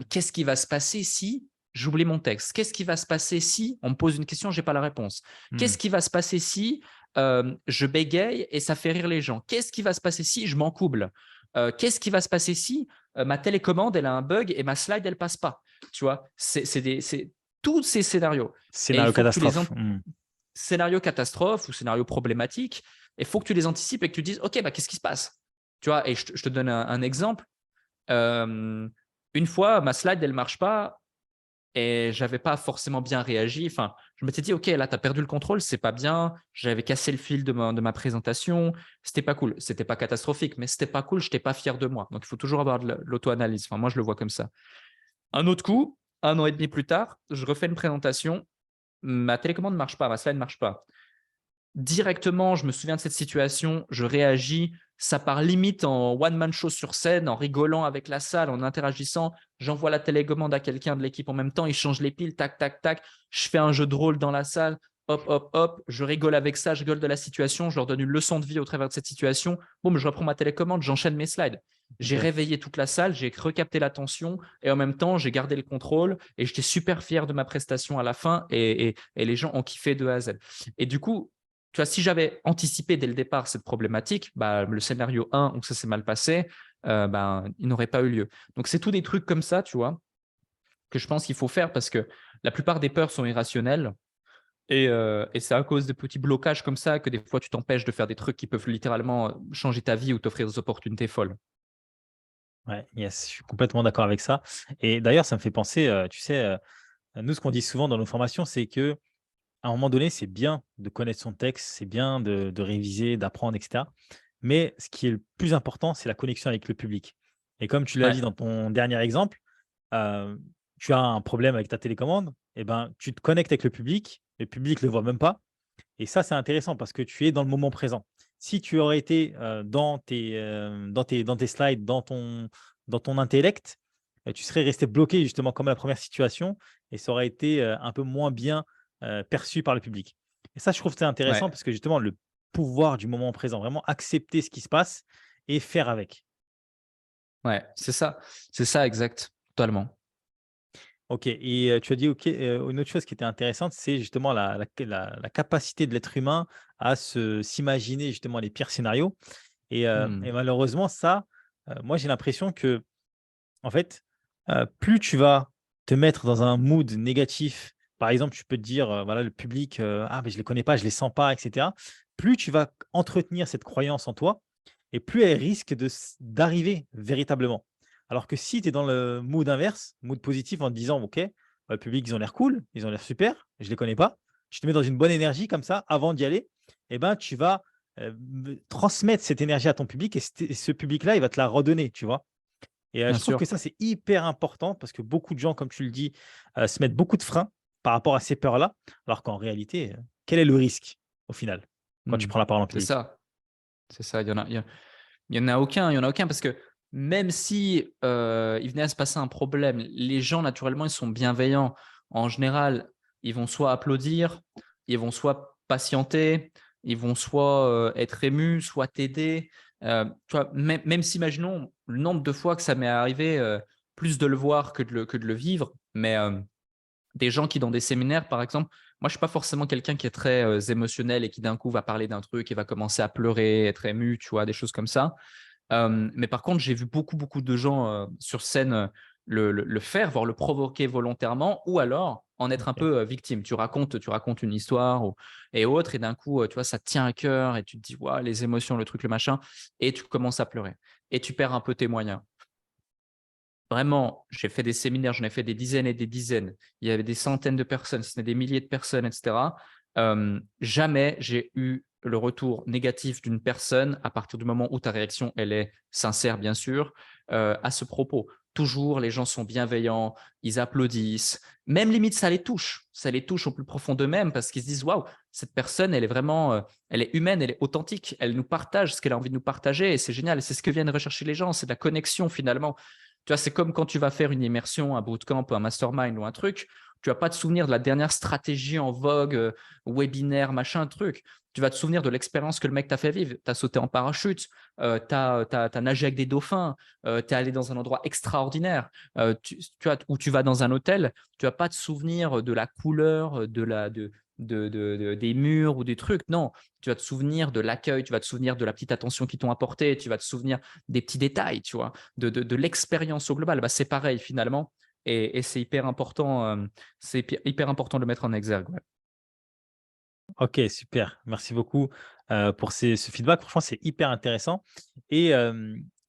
Qu'est-ce qui va se passer si j'oublie mon texte? Qu'est-ce qui va se passer si on me pose une question, je n'ai pas la réponse? Hmm. Qu'est-ce qui va se passer si je bégaye et ça fait rire les gens? Qu'est-ce qui va se passer si je m'encouble? Qu'est-ce qui va se passer si ma télécommande, elle a un bug et ma slide, elle passe pas? Tu vois, c'est tous ces scénarios. Et il Scénario faut que tu les catastrophe. Hmm. scénarios catastrophes ou scénarios problématiques, il faut que tu les anticipes et que tu dises, OK, bah, qu'est-ce qui se passe? Tu vois, et je te donne un exemple. Une fois, ma slide, elle ne marche pas et je n'avais pas forcément bien réagi. Enfin, je m'étais dit, OK, là, tu as perdu le contrôle, c'est pas bien. J'avais cassé le fil de ma présentation. C'était pas cool. C'était pas catastrophique, mais c'était pas cool. Je n'étais pas fier de moi. Donc, il faut toujours avoir de l'auto-analyse. Enfin, moi, je le vois comme ça. Un autre coup, 1 an et demi plus tard, je refais une présentation. Ma télécommande ne marche pas, ma slide ne marche pas. Directement, je me souviens de cette situation, je réagis, ça part limite en one-man show sur scène, en rigolant avec la salle, en interagissant. J'envoie la télécommande à quelqu'un de l'équipe en même temps, il change les piles, tac, tac, tac. Je fais un jeu de rôle dans la salle, hop, hop, hop. Je rigole avec ça, je rigole de la situation, je leur donne une leçon de vie au travers de cette situation. Boum, je reprends ma télécommande, j'enchaîne mes slides. J'ai Ok. réveillé toute la salle, j'ai recapté l'attention et en même temps, j'ai gardé le contrôle et j'étais super fier de ma prestation à la fin et les gens ont kiffé de A à Z. Et du coup, tu vois, si j'avais anticipé dès le départ cette problématique, bah, le scénario 1 où ça s'est mal passé, ben, il n'aurait pas eu lieu. Donc, c'est tous des trucs comme ça, tu vois, que je pense qu'il faut faire parce que la plupart des peurs sont irrationnelles et c'est à cause de petits blocages comme ça que des fois, tu t'empêches de faire des trucs qui peuvent littéralement changer ta vie ou t'offrir des opportunités folles. Ouais, yes, je suis complètement d'accord avec ça. Et d'ailleurs, ça me fait penser, tu sais, nous, ce qu'on dit souvent dans nos formations, c'est que à un moment donné, c'est bien de connaître son texte, c'est bien de réviser, d'apprendre, etc. Mais ce qui est le plus important, c'est la connexion avec le public. Et comme tu l'as dit Ouais, dans ton dernier exemple, heu, tu as un problème avec ta télécommande, et ben, tu te connectes avec le public ne le voit même pas. Et ça, c'est intéressant parce que tu es dans le moment présent. Si tu aurais été, dans tes slides, dans ton intellect, tu serais resté bloqué justement comme la première situation et ça aurait été, un peu moins bien, perçu par le public. Et ça, je trouve que c'est intéressant ouais, parce que justement le pouvoir du moment présent, vraiment accepter ce qui se passe et faire avec. ouais, c'est ça, exact, totalement. OK et tu as dit OK, une autre chose qui était intéressante, c'est justement la capacité de l'être humain à s'imaginer justement les pires scénarios. Et Hmm. malheureusement ça, moi j'ai l'impression que, en fait, plus tu vas te mettre dans un mood négatif, par exemple, tu peux te dire, voilà, le public, «Ah mais je les connais pas, je les sens pas» et cetera. Plus tu vas entretenir cette croyance en toi et plus elle risque d'arriver véritablement. Alors que si tu es dans le mood inverse, mood positif en te disant: «OK, le public, ils ont l'air cool, ils ont l'air super, je les connais pas». Tu te mets dans une bonne énergie comme ça avant d'y aller et ben, tu vas, transmettre cette énergie à ton public et ce public-là, il va te la redonner, tu vois? Et Bien je trouve que sûr. ça, c'est hyper important parce que beaucoup de gens, comme tu le dis, se mettent beaucoup de freins par rapport à ces peurs-là, alors qu'en réalité, quel est le risque au final, quand tu Hmm. prends la parole en C'est public? ça, c'est ça. Il y en a aucun, il y en a aucun parce que même si, il venait à se passer un problème, les gens naturellement, ils sont bienveillants. En général, ils vont soit applaudir, ils vont soit patienter, ils vont soit, être émus, soit t'aider. Tu vois? Même si imaginons le nombre de fois que ça m'est arrivé, plus de le voir que de le vivre, mais, des gens qui dans des séminaires, par exemple, moi je suis pas forcément quelqu'un qui est très, émotionnel et qui d'un coup va parler d'un truc et va commencer à pleurer, être ému, tu vois? Des choses comme ça. Mais par contre, j'ai vu beaucoup de gens sur scène le faire, voire le provoquer volontairement, ou alors en être un Ok. peu victime. Tu racontes une histoire et autres, et d'un coup, tu vois, ça te tient à cœur et tu te dis, ouais, les émotions, le truc, le machin, et tu commences à pleurer. Et tu perds un peu tes moyens. Vraiment, j'ai fait des séminaires, j'en ai fait des dizaines et des dizaines. Il y avait des centaines de personnes, si ce n'est des milliers de personnes, etc. Jamais j'ai eu le retour négatif d'une personne à partir du moment où ta réaction, elle est sincère, bien sûr, à ce propos. Toujours, les gens sont bienveillants, ils applaudissent. Même limite, ça les touche au plus profond d'eux-mêmes parce qu'ils se disent, waouh, cette personne, elle est vraiment, elle est humaine, elle est authentique, elle nous partage ce qu'elle a envie de nous partager et c'est génial. Et c'est ce que viennent rechercher les gens, c'est de la connexion finalement. Tu vois, c'est comme quand tu vas faire une immersion, un bootcamp, un mastermind ou un truc, tu vas pas te souvenir de la dernière stratégie en vogue, webinaire, machin, truc. Tu vas te souvenir de l'expérience que le mec t'a fait vivre. Tu as sauté en parachute, tu as nagé avec des dauphins, tu es allé dans un endroit extraordinaire, où tu vas dans un hôtel, tu vas pas te souvenir de la couleur, des murs ou des trucs. Non, tu vas te souvenir de l'accueil, tu vas te souvenir de la petite attention qu'ils t'ont apportée, tu vas te souvenir des petits détails, tu vois, de l'expérience au global. Bah, c'est pareil finalement. Et c'est hyper important, hyper important de le mettre en exergue. Ouais. Ok, super. Merci beaucoup pour ce feedback. Franchement, c'est hyper intéressant. Et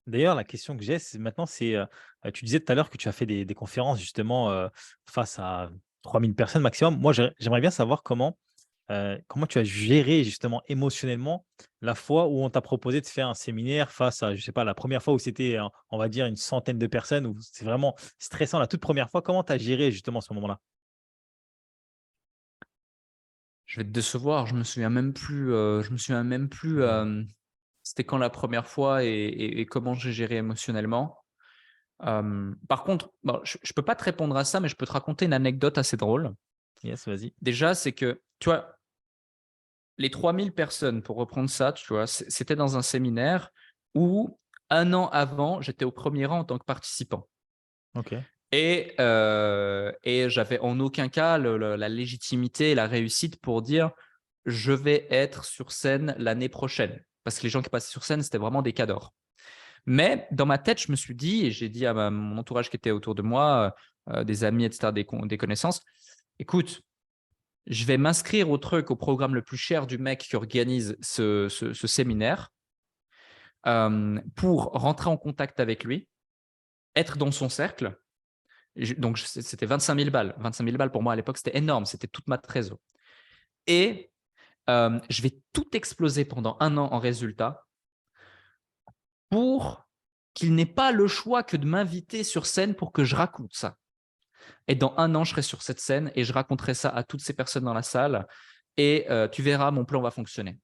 d'ailleurs, la question que j'ai maintenant, tu disais tout à l'heure que tu as fait des conférences justement face à 3000 personnes maximum. Moi, j'aimerais bien savoir comment tu as géré justement émotionnellement la fois où on t'a proposé de faire un séminaire face à, je sais pas, la première fois où c'était, on va dire, une centaine de personnes, où c'est vraiment stressant la toute première fois. Comment tu as géré justement ce moment-là? Je vais te décevoir, je me souviens même plus c'était quand la première fois et comment j'ai géré émotionnellement. Par contre, bon, je ne peux pas te répondre à ça, mais je peux te raconter une anecdote assez drôle. Yes, vas-y. Déjà, c'est que, tu vois, les 3000 personnes, pour reprendre ça, tu vois, c'était dans un séminaire où, un an avant, j'étais au premier rang en tant que participant. Ok. Et j'avais en aucun cas la légitimité et la réussite pour dire je vais être sur scène l'année prochaine. Parce que les gens qui passaient sur scène, c'était vraiment des cadors. Mais dans ma tête, je me suis dit, et j'ai dit à mon entourage qui était autour de moi, des amis, etc., des connaissances, écoute, je vais m'inscrire au truc, au programme le plus cher du mec qui organise ce séminaire pour rentrer en contact avec lui, être dans son cercle. Donc, c'était 25 000 balles. 25 000 balles pour moi à l'époque, c'était énorme. C'était toute ma trésor. Et je vais tout exploser pendant un an en résultat pour qu'il n'ait pas le choix que de m'inviter sur scène pour que je raconte ça. Et dans un an, je serai sur cette scène et je raconterai ça à toutes ces personnes dans la salle. Et tu verras, mon plan va fonctionner.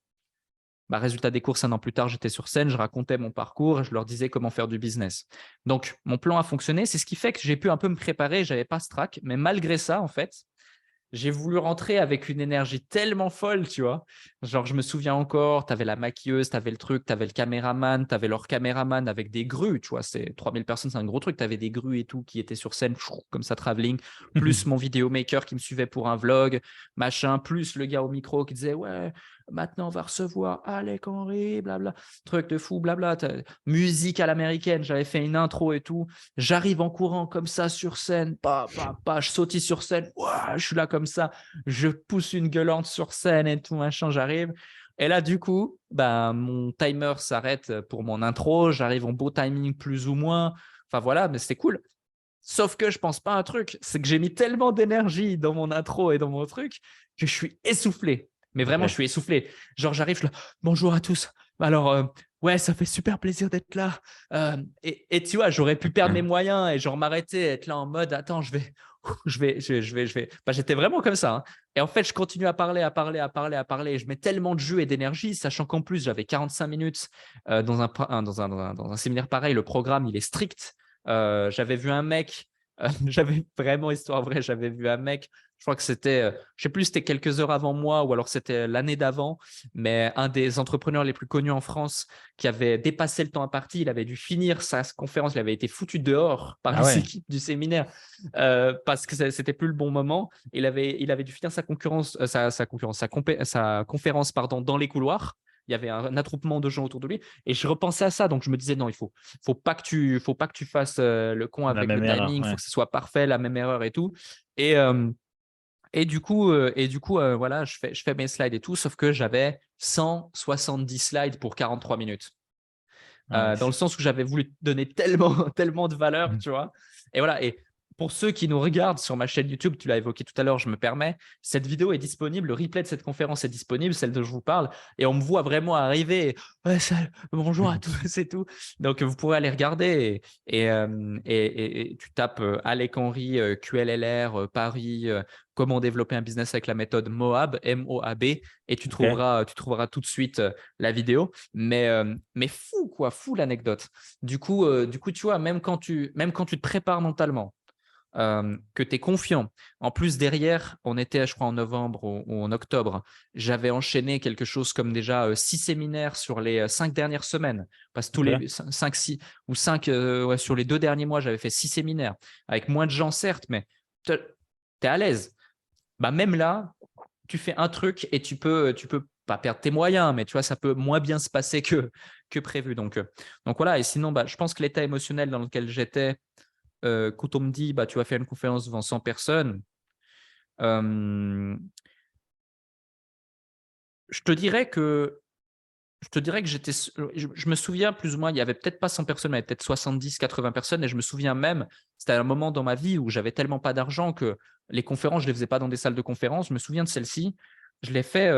Bah, résultat des courses, un an plus tard, j'étais sur scène, je racontais mon parcours et je leur disais comment faire du business. Donc, mon plan a fonctionné. C'est ce qui fait que j'ai pu un peu me préparer. Je n'avais pas ce trac. Mais malgré ça, en fait, j'ai voulu rentrer avec une énergie tellement folle, tu vois. Genre, je me souviens encore, tu avais la maquilleuse, tu avais le truc, tu avais le caméraman, tu avais leur caméraman avec des grues, tu vois. C'est 3000 personnes, c'est un gros truc. Tu avais des grues et tout qui étaient sur scène, comme ça, travelling, plus mon vidéomaker qui me suivait pour un vlog, machin, plus le gars au micro qui disait, ouais, maintenant on va recevoir Alec Henry, blabla, truc de fou, blabla. Musique à l'américaine, j'avais fait une intro et tout. J'arrive en courant comme ça sur scène, je sautille sur scène, ouah, je suis là comme ça, je pousse une gueulante sur scène et tout, machin, j'arrive. Et là, du coup, bah, mon timer s'arrête pour mon intro, j'arrive en beau timing plus ou moins. Enfin voilà, mais c'était cool. Sauf que je pense pas à un truc, c'est que j'ai mis tellement d'énergie dans mon intro et dans mon truc que je suis essoufflé. Mais vraiment, je Ok. suis essoufflé. Genre, j'arrive, je suis là, bonjour à tous. Alors, ouais, ça fait super plaisir d'être là. Et tu vois, j'aurais pu perdre mes moyens et genre m'arrêter, être là en mode, attends, je vais. Bah, j'étais vraiment comme ça. Hein. Et en fait, je continue à parler, à parler, à parler, à parler. Et je mets tellement de jus et d'énergie, sachant qu'en plus, j'avais 45 minutes dans un séminaire pareil. Le programme, il est strict. J'avais vu un mec, j'avais vraiment histoire vraie, j'avais vu un mec, je crois que c'était, je sais plus, c'était quelques heures avant moi ou alors c'était l'année d'avant, mais un des entrepreneurs les plus connus en France qui avait dépassé le temps imparti, il avait dû finir sa conférence, il avait été foutu dehors par Ah les ouais. équipes du séminaire parce que c'était plus le bon moment. Il avait dû finir sa conférence, sa conférence, pardon, dans les couloirs. il y avait un attroupement de gens autour de lui. Et je repensais à ça. Donc, je me disais, non, faut pas que tu fasses le con La avec le même erreur, timing. Il faut ouais. que ce soit parfait, la même erreur et tout. Et, voilà, je fais mes slides et tout, sauf que j'avais 170 slides pour 43 minutes. Ah ouais, Dans le sens où j'avais voulu donner tellement, tellement de valeur, Mhm. tu vois. Et voilà. Et pour ceux qui nous regardent sur ma chaîne YouTube, tu l'as évoqué tout à l'heure, je me permets, cette vidéo est disponible, le replay de cette conférence est disponible, celle dont je vous parle, et on me voit vraiment arriver. Ouais, bonjour à tous et tout. Donc, vous pourrez aller regarder et tu tapes Alec Henry, QLLR, Paris, comment développer un business avec la méthode MOAB, M-O-A-B, et tu Ok. trouveras tout de suite mais fou, quoi, fou l'anecdote. Du coup, tu vois, même quand tu te prépares mentalement, que tu es confiant. En plus, derrière, on était, je crois, en novembre ou en octobre. J'avais enchaîné quelque chose comme déjà 6 séminaires sur les 5 dernières semaines. Parce que tous Ok. les 5 ouais, sur les 2 derniers mois, j'avais fait 6 séminaires. Avec moins de gens, certes, mais tu es à l'aise. Bah, même là, tu fais un truc et tu peux pas perdre tes moyens, mais tu vois, ça peut moins bien se passer que prévu. Donc voilà. Et sinon, bah, je pense que l'état émotionnel dans lequel j'étais, quand on me dit, bah, tu vas faire une conférence devant 100 personnes, euh, je te dirais que j'étais, je me souviens plus ou moins, il y avait peut-être pas 100 personnes, mais il y avait peut-être 70, 80 personnes. Et je me souviens même, c'était un moment dans ma vie où j'avais tellement pas d'argent que les conférences, je les faisais pas dans des salles de conférences. Je me souviens de celle-ci, je l'ai fait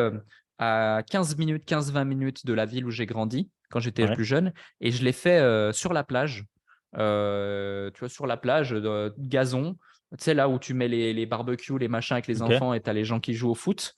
à 15 minutes, 15-20 minutes de la ville où j'ai grandi quand j'étais Ouais. plus jeune. Et je l'ai fait sur la plage, tu vois, sur la plage, gazon. Tu sais, là où tu mets les barbecues, les machins avec les Ok. enfants et tu as les gens qui jouent au foot.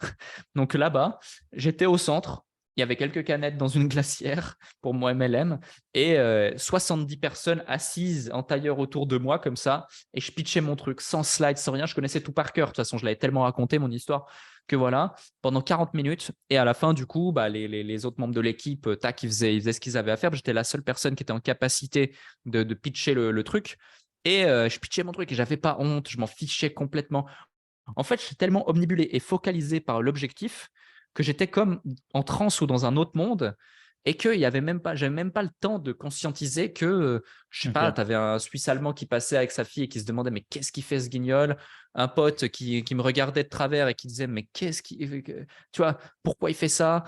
Donc là-bas, j'étais au centre. Il y avait quelques canettes dans une glacière pour mon MLM et 70 personnes assises en tailleur autour de moi comme ça. Et je pitchais mon truc sans slide, sans rien. Je connaissais tout par cœur. De toute façon, je l'avais tellement raconté, mon histoire, que voilà, pendant 40 minutes. Et à la fin, du coup, bah, les autres membres de l'équipe, tac, ils faisaient ce qu'ils avaient à faire. J'étais la seule personne qui était en capacité de pitcher le truc. Et je pitchais mon truc et j'avais pas honte. Je m'en fichais complètement. En fait, je suis tellement omnibulé et focalisé par l'objectif que j'étais comme en transe ou dans un autre monde et que j'avais même pas le temps de conscientiser que, je sais pas, Ok. tu avais un Suisse allemand qui passait avec sa fille et qui se demandait mais qu'est-ce qu'il fait ce guignol, un pote qui me regardait de travers et qui disait mais tu vois, pourquoi il fait ça,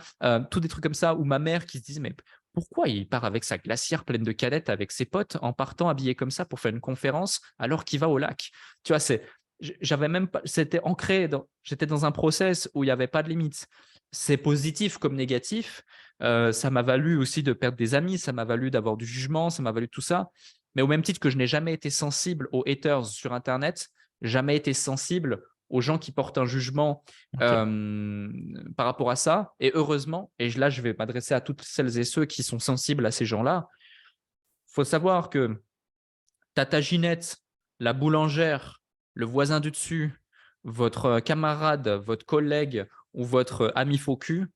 tous des trucs comme ça, ou ma mère qui se disait mais pourquoi il part avec sa glacière pleine de cadettes avec ses potes en partant habillé comme ça pour faire une conférence alors qu'il va au lac. Tu vois, j'avais même pas, c'était ancré j'étais dans un process où il n'y avait pas de limite. C'est positif comme négatif. Ça m'a valu aussi de perdre des amis, ça m'a valu d'avoir du jugement, ça m'a valu tout ça. Mais au même titre que je n'ai jamais été sensible aux haters sur Internet, jamais été sensible aux gens qui portent un jugement Ok. par rapport à ça. Et heureusement, et là, je vais m'adresser à toutes celles et ceux qui sont sensibles à ces gens-là. Il faut savoir que Tata Ginette, la boulangère, le voisin du dessus, votre camarade, votre collègue ou votre ami faux cul,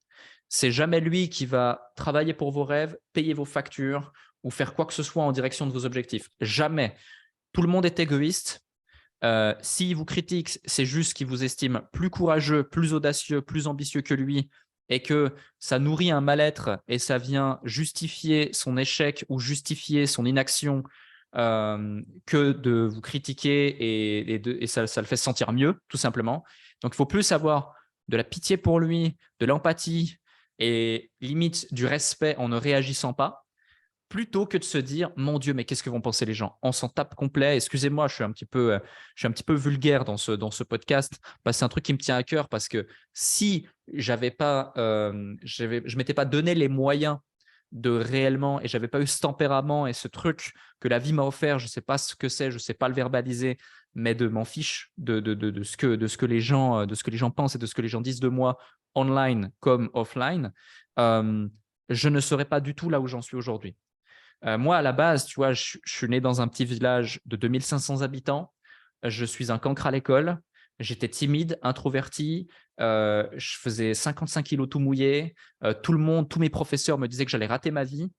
c'est jamais lui qui va travailler pour vos rêves, payer vos factures ou faire quoi que ce soit en direction de vos objectifs. Jamais. Tout le monde est égoïste. S'il vous critique, c'est juste qu'il vous estime plus courageux, plus audacieux, plus ambitieux que lui et que ça nourrit un mal-être et ça vient justifier son échec ou justifier son inaction, que de vous critiquer et ça le fait se sentir mieux, tout simplement. Donc, il faut plus avoir de la pitié pour lui, de l'empathie et limite du respect en ne réagissant pas, plutôt que de se dire mon Dieu, mais qu'est-ce que vont penser les gens? On s'en tape complet. Excusez-moi, je suis un petit peu vulgaire dans ce podcast. Bah, c'est un truc qui me tient à cœur parce que si j'avais pas, je m'étais pas donné les moyens de réellement, et j'avais pas eu ce tempérament et ce truc que la vie m'a offert, je sais pas ce que c'est, je sais pas le verbaliser, mais de m'en fiche de ce que les gens pensent et de ce que les gens disent de moi online comme offline, euh, je ne serais pas du tout là où j'en suis aujourd'hui. Moi, à la base, tu vois, je suis né dans un petit village de 2500 habitants. Je suis un cancre à l'école. J'étais timide, introverti. Je faisais 55 kilos tout mouillé. Tout le monde, tous mes professeurs me disaient que j'allais rater ma vie.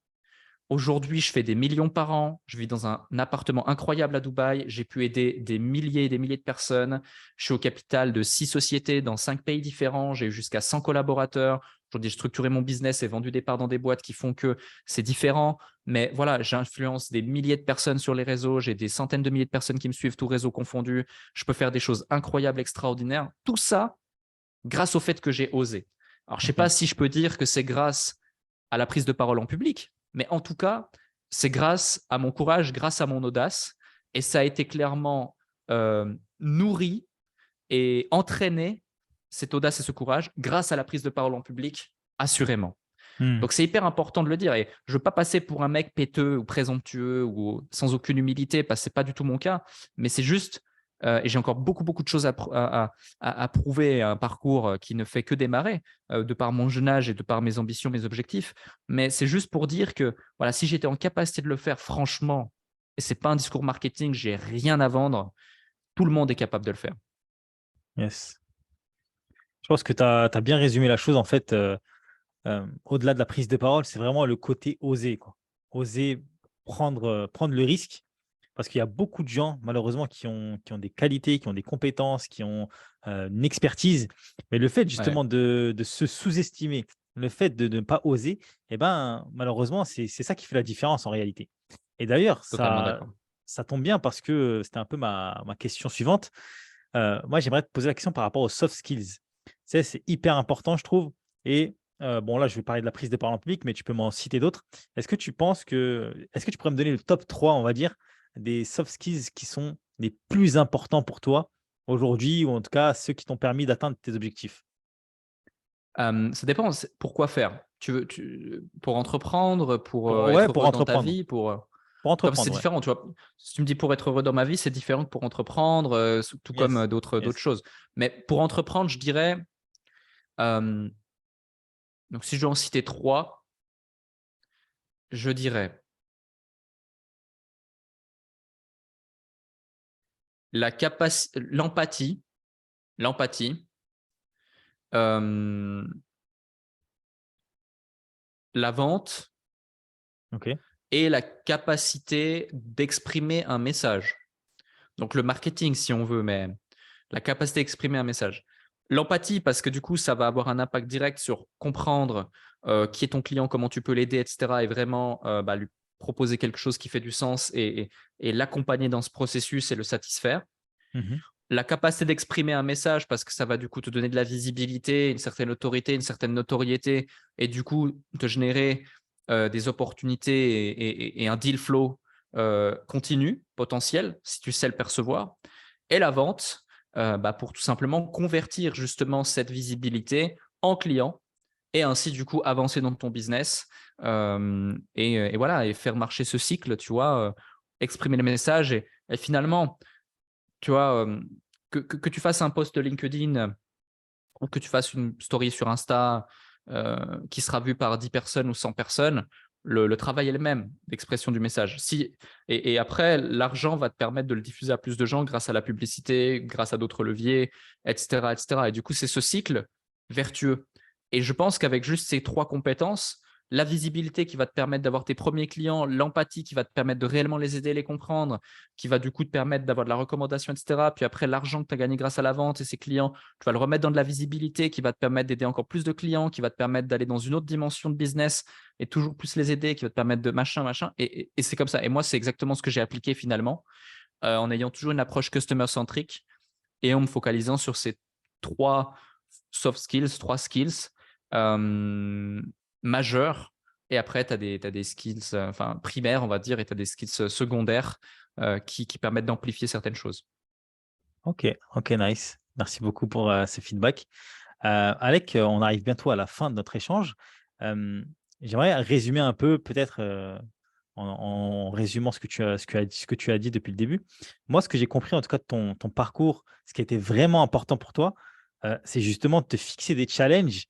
Aujourd'hui, je fais des millions par an. Je vis dans un appartement incroyable à Dubaï. J'ai pu aider des milliers et des milliers de personnes. Je suis au capital de 6 sociétés dans 5 pays différents. J'ai eu jusqu'à 100 collaborateurs. Aujourd'hui, j'ai structuré mon business et vendu des parts dans des boîtes qui font que c'est différent. Mais voilà, j'influence des milliers de personnes sur les réseaux. J'ai des centaines de milliers de personnes qui me suivent, tous réseaux confondus. Je peux faire des choses incroyables, extraordinaires. Tout ça grâce au fait que j'ai osé. Alors, je ne sais pas Ok. si je peux dire que c'est grâce à la prise de parole en public, mais en tout cas, c'est grâce à mon courage, grâce à mon audace. Et ça a été clairement nourri et entraîné, cette audace et ce courage, grâce à la prise de parole en public, assurément. Hmm. Donc, c'est hyper important de le dire. Et je ne veux pas passer pour un mec péteux ou présomptueux ou sans aucune humilité, parce que ce n'est pas du tout mon cas. Mais c'est juste, et j'ai encore beaucoup, beaucoup de choses à prouver, un parcours qui ne fait que démarrer, de par mon jeune âge et de par mes ambitions, mes objectifs. Mais c'est juste pour dire que voilà, si j'étais en capacité de le faire, franchement, et ce n'est pas un discours marketing, j'ai rien à vendre, tout le monde est capable de le faire. Yes. Je pense que tu as bien résumé la chose. En fait, au-delà de la prise de parole, c'est vraiment le côté oser, quoi. Oser prendre le risque. Parce qu'il y a beaucoup de gens, malheureusement, qui ont des qualités, qui ont des compétences, qui ont une expertise. Mais le fait Ouais, justement de se sous-estimer, le fait de ne pas oser, eh ben, malheureusement, c'est ça qui fait la différence en réalité. Et d'ailleurs, totalement ça, d'accord. ça tombe bien parce que c'était un peu ma question suivante. Moi, j'aimerais te poser la question par rapport aux soft skills. Tu sais, c'est hyper important, je trouve. Et bon, là, je vais parler de la prise de parole en public, mais tu peux m'en citer d'autres. Est-ce que tu pourrais me donner le top 3, on va dire, des soft skills qui sont les plus importants pour toi aujourd'hui, ou en tout cas ceux qui t'ont permis d'atteindre tes objectifs? Ça dépend, pourquoi faire? Pour entreprendre, pour Ouais, être pour heureux dans ta entreprendre. vie, Pour comme c'est entreprendre, ouais. différent, tu vois. Si tu me dis pour être heureux dans ma vie, c'est différent que pour entreprendre, tout comme Yes. d'autres Yes. choses. Mais pour entreprendre, je dirais, euh, donc si je dois en citer trois, je dirais l'empathie, l'empathie, euh, la vente OK. et la capacité d'exprimer un message. Donc le marketing, si on veut, mais la capacité d'exprimer un message. L'empathie, parce que du coup, ça va avoir un impact direct sur comprendre qui est ton client, comment tu peux l'aider, etc. Et vraiment lui proposer quelque chose qui fait du sens et l'accompagner dans ce processus et le satisfaire. Mhm. La capacité d'exprimer un message, parce que ça va du coup te donner de la visibilité, une certaine autorité, une certaine notoriété, et du coup te générer des opportunités et un deal flow continu, potentiel, si tu sais le percevoir. Et la vente, pour tout simplement convertir justement cette visibilité en client et ainsi du coup avancer dans ton business et voilà, et faire marcher ce cycle, tu vois, exprimer le message et finalement, tu vois, que tu fasses un post LinkedIn ou que tu fasses une story sur Insta qui sera vue par 10 personnes ou 100 personnes, le travail est le même, l'expression du message. Et après, l'argent va te permettre de le diffuser à plus de gens grâce à la publicité, grâce à d'autres leviers, etc., etc. Et du coup, c'est ce cycle vertueux. Et je pense qu'avec juste ces trois compétences, la visibilité qui va te permettre d'avoir tes premiers clients, l'empathie qui va te permettre de réellement les aider, les comprendre, qui va du coup te permettre d'avoir de la recommandation, etc. Puis après, l'argent que tu as gagné grâce à la vente et ces clients, tu vas le remettre dans de la visibilité qui va te permettre d'aider encore plus de clients, qui va te permettre d'aller dans une autre dimension de business et toujours plus les aider, qui va te permettre de machin, machin. Et c'est comme ça. Et moi, c'est exactement ce que j'ai appliqué finalement, en ayant toujours une approche customer-centrique et en me focalisant sur ces trois soft skills, trois skills majeurs. Et après, tu as des skills primaires, on va dire, et tu as des skills secondaires qui permettent d'amplifier certaines choses. Ok, ok, nice. Merci beaucoup pour ce feedback. Alec, on arrive bientôt à la fin de notre échange. Euh, J'aimerais résumer un peu, peut-être en résumant ce que tu as dit depuis le début. Moi, ce que j'ai compris, en tout cas, de ton parcours, ce qui était vraiment important pour toi, c'est justement de te fixer des challenges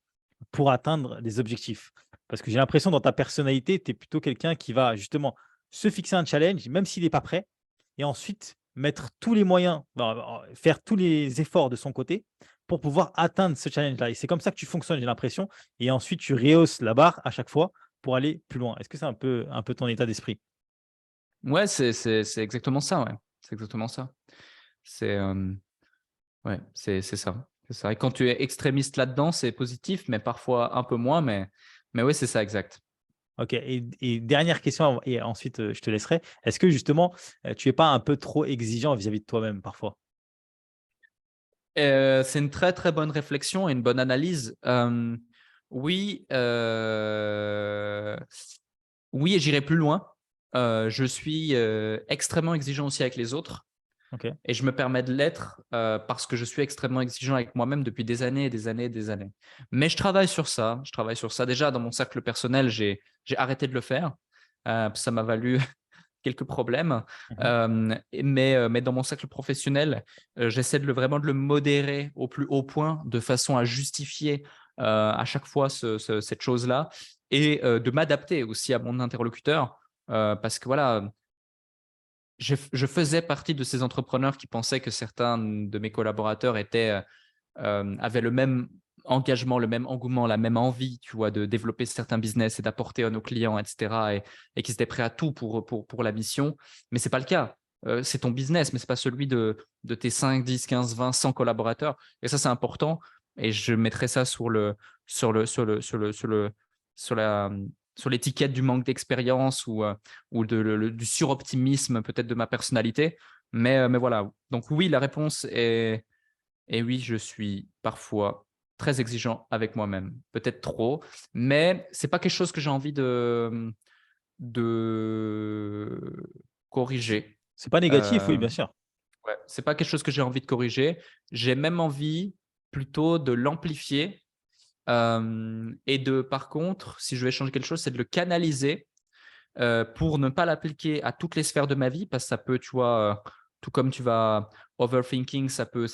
pour atteindre des objectifs. Parce que j'ai l'impression, dans ta personnalité, tu es plutôt quelqu'un qui va justement se fixer un challenge, même s'il n'est pas prêt, et ensuite mettre tous les moyens, faire tous les efforts de son côté pour pouvoir atteindre ce challenge-là. Et c'est comme ça que tu fonctionnes, j'ai l'impression. Et ensuite, tu rehausses la barre à chaque fois pour aller plus loin. Est-ce que c'est un peu ton état d'esprit? Ouais, c'est exactement ça. Ouais. C'est exactement ça. C'est ouais, c'est ça. C'est vrai, quand tu es extrémiste là-dedans, c'est positif, mais parfois un peu moins. Mais oui, c'est ça, exact. Ok. Et dernière question, et ensuite je te laisserai. Est-ce que justement, tu n'es pas un peu trop exigeant vis-à-vis de toi-même parfois? C'est une très, très bonne réflexion et une bonne analyse. Oui, oui et j'irai plus loin. Je suis, extrêmement exigeant aussi avec les autres Ok. et je me permets de l'être, parce que je suis extrêmement exigeant avec moi-même depuis des années et des années et des années. Mais je travaille sur ça, je travaille sur ça. Déjà dans mon cercle personnel, j'ai arrêté de le faire, ça m'a valu quelques problèmes. Mhm. Mais dans mon cercle professionnel, j'essaie vraiment de le modérer au plus haut point, de façon à justifier à chaque fois cette chose-là et de m'adapter aussi à mon interlocuteur. Parce que voilà, je faisais partie de ces entrepreneurs qui pensaient que certains de mes collaborateurs avaient le même engagement, le même engouement, la même envie, tu vois, de développer certains business et d'apporter à nos clients, etc. Et qu'ils étaient prêts à tout pour la mission. Mais ce n'est pas le cas. C'est ton business, mais ce n'est pas celui de tes 5, 10, 15, 20, 100 collaborateurs. Et ça, c'est important. Et je mettrai ça sur la, sur l'étiquette du manque d'expérience ou du suroptimisme peut-être de ma personnalité. Mais voilà. Donc oui, la réponse est et oui, je suis parfois très exigeant avec moi-même, peut-être trop, mais c'est pas quelque chose que j'ai envie de corriger. C'est pas négatif, oui, Euh, bien sûr. ouais, c'est pas quelque chose que j'ai envie de corriger. J'ai même envie plutôt de l'amplifier et par contre, si je vais changer quelque chose, c'est de le canaliser pour ne pas l'appliquer à toutes les sphères de ma vie, parce que ça peut, tu vois, tout comme tu vas overthinking, ça peut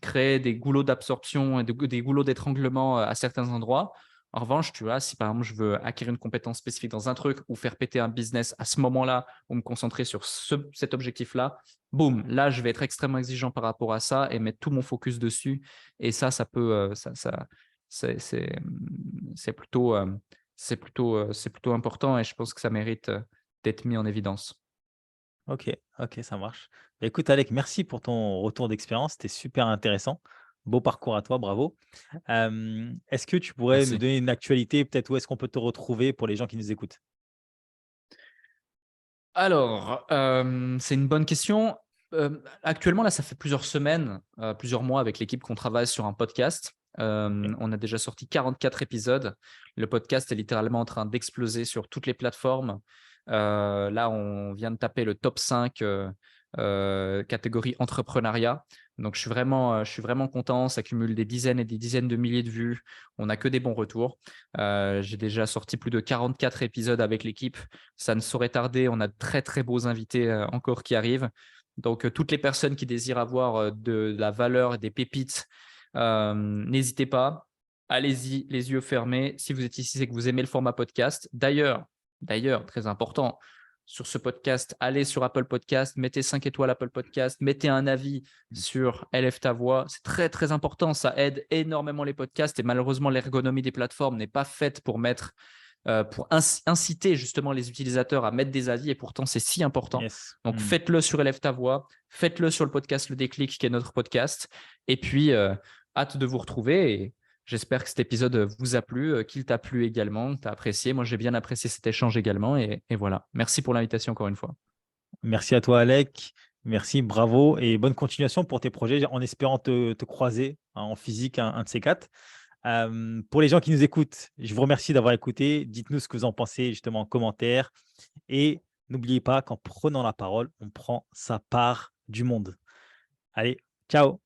créer des goulots d'absorption et des goulots d'étranglement à certains endroits. En revanche, tu vois, si par exemple je veux acquérir une compétence spécifique dans un truc ou faire péter un business à ce moment-là ou me concentrer sur cet objectif-là, boum, là, je vais être extrêmement exigeant par rapport à ça et mettre tout mon focus dessus. Et ça peut, c'est c'est- c'est plutôt, c'est plutôt important et je pense que ça mérite d'être mis en évidence. Ok, ok, ça marche. Bah, écoute, Alec, merci pour ton retour d'expérience. C'était super intéressant. Beau parcours à toi, bravo. Est-ce que tu pourrais nous Merci. donner une actualité, peut-être où est-ce qu'on peut te retrouver pour les gens qui nous écoutent? Alors, c'est une bonne question. Actuellement, là, ça fait plusieurs semaines, plusieurs mois avec l'équipe qu'on travaille sur un podcast. Ok. On a déjà sorti 44 épisodes. Le podcast est littéralement en train d'exploser sur toutes les plateformes. Là, on vient de taper le top 5 catégorie entrepreneuriat. Donc, je suis vraiment content. Ça cumule des dizaines et des dizaines de milliers de vues. On n'a que des bons retours. J'ai déjà sorti plus de 44 épisodes avec l'équipe. Ça ne saurait tarder. On a de très, très beaux invités encore qui arrivent. Donc, toutes les personnes qui désirent avoir de la valeur et des pépites, n'hésitez pas. Allez-y, les yeux fermés. Si vous êtes ici, c'est que vous aimez le format podcast. D'ailleurs, très important, sur ce podcast, allez sur Apple Podcast, mettez 5 étoiles Apple Podcast, mettez un avis sur Élève ta voix. C'est très, très important. Ça aide énormément les podcasts et malheureusement, l'ergonomie des plateformes n'est pas faite pour inciter justement les utilisateurs à mettre des avis et pourtant, c'est si important. Yes. Donc, faites-le sur Élève ta voix, faites-le sur le podcast Le Déclic, qui est notre podcast. Et puis, hâte de vous retrouver et j'espère que cet épisode vous a plu, qu'il t'a plu également, que tu as apprécié. Moi, j'ai bien apprécié cet échange également et voilà. Merci pour l'invitation encore une fois. Merci à toi, Alec. Merci, bravo et bonne continuation pour tes projets en espérant te croiser en physique un de ces quatre. Pour les gens qui nous écoutent, je vous remercie d'avoir écouté. Dites-nous ce que vous en pensez justement en commentaire. Et n'oubliez pas qu'en prenant la parole, on prend sa part du monde. Allez, ciao!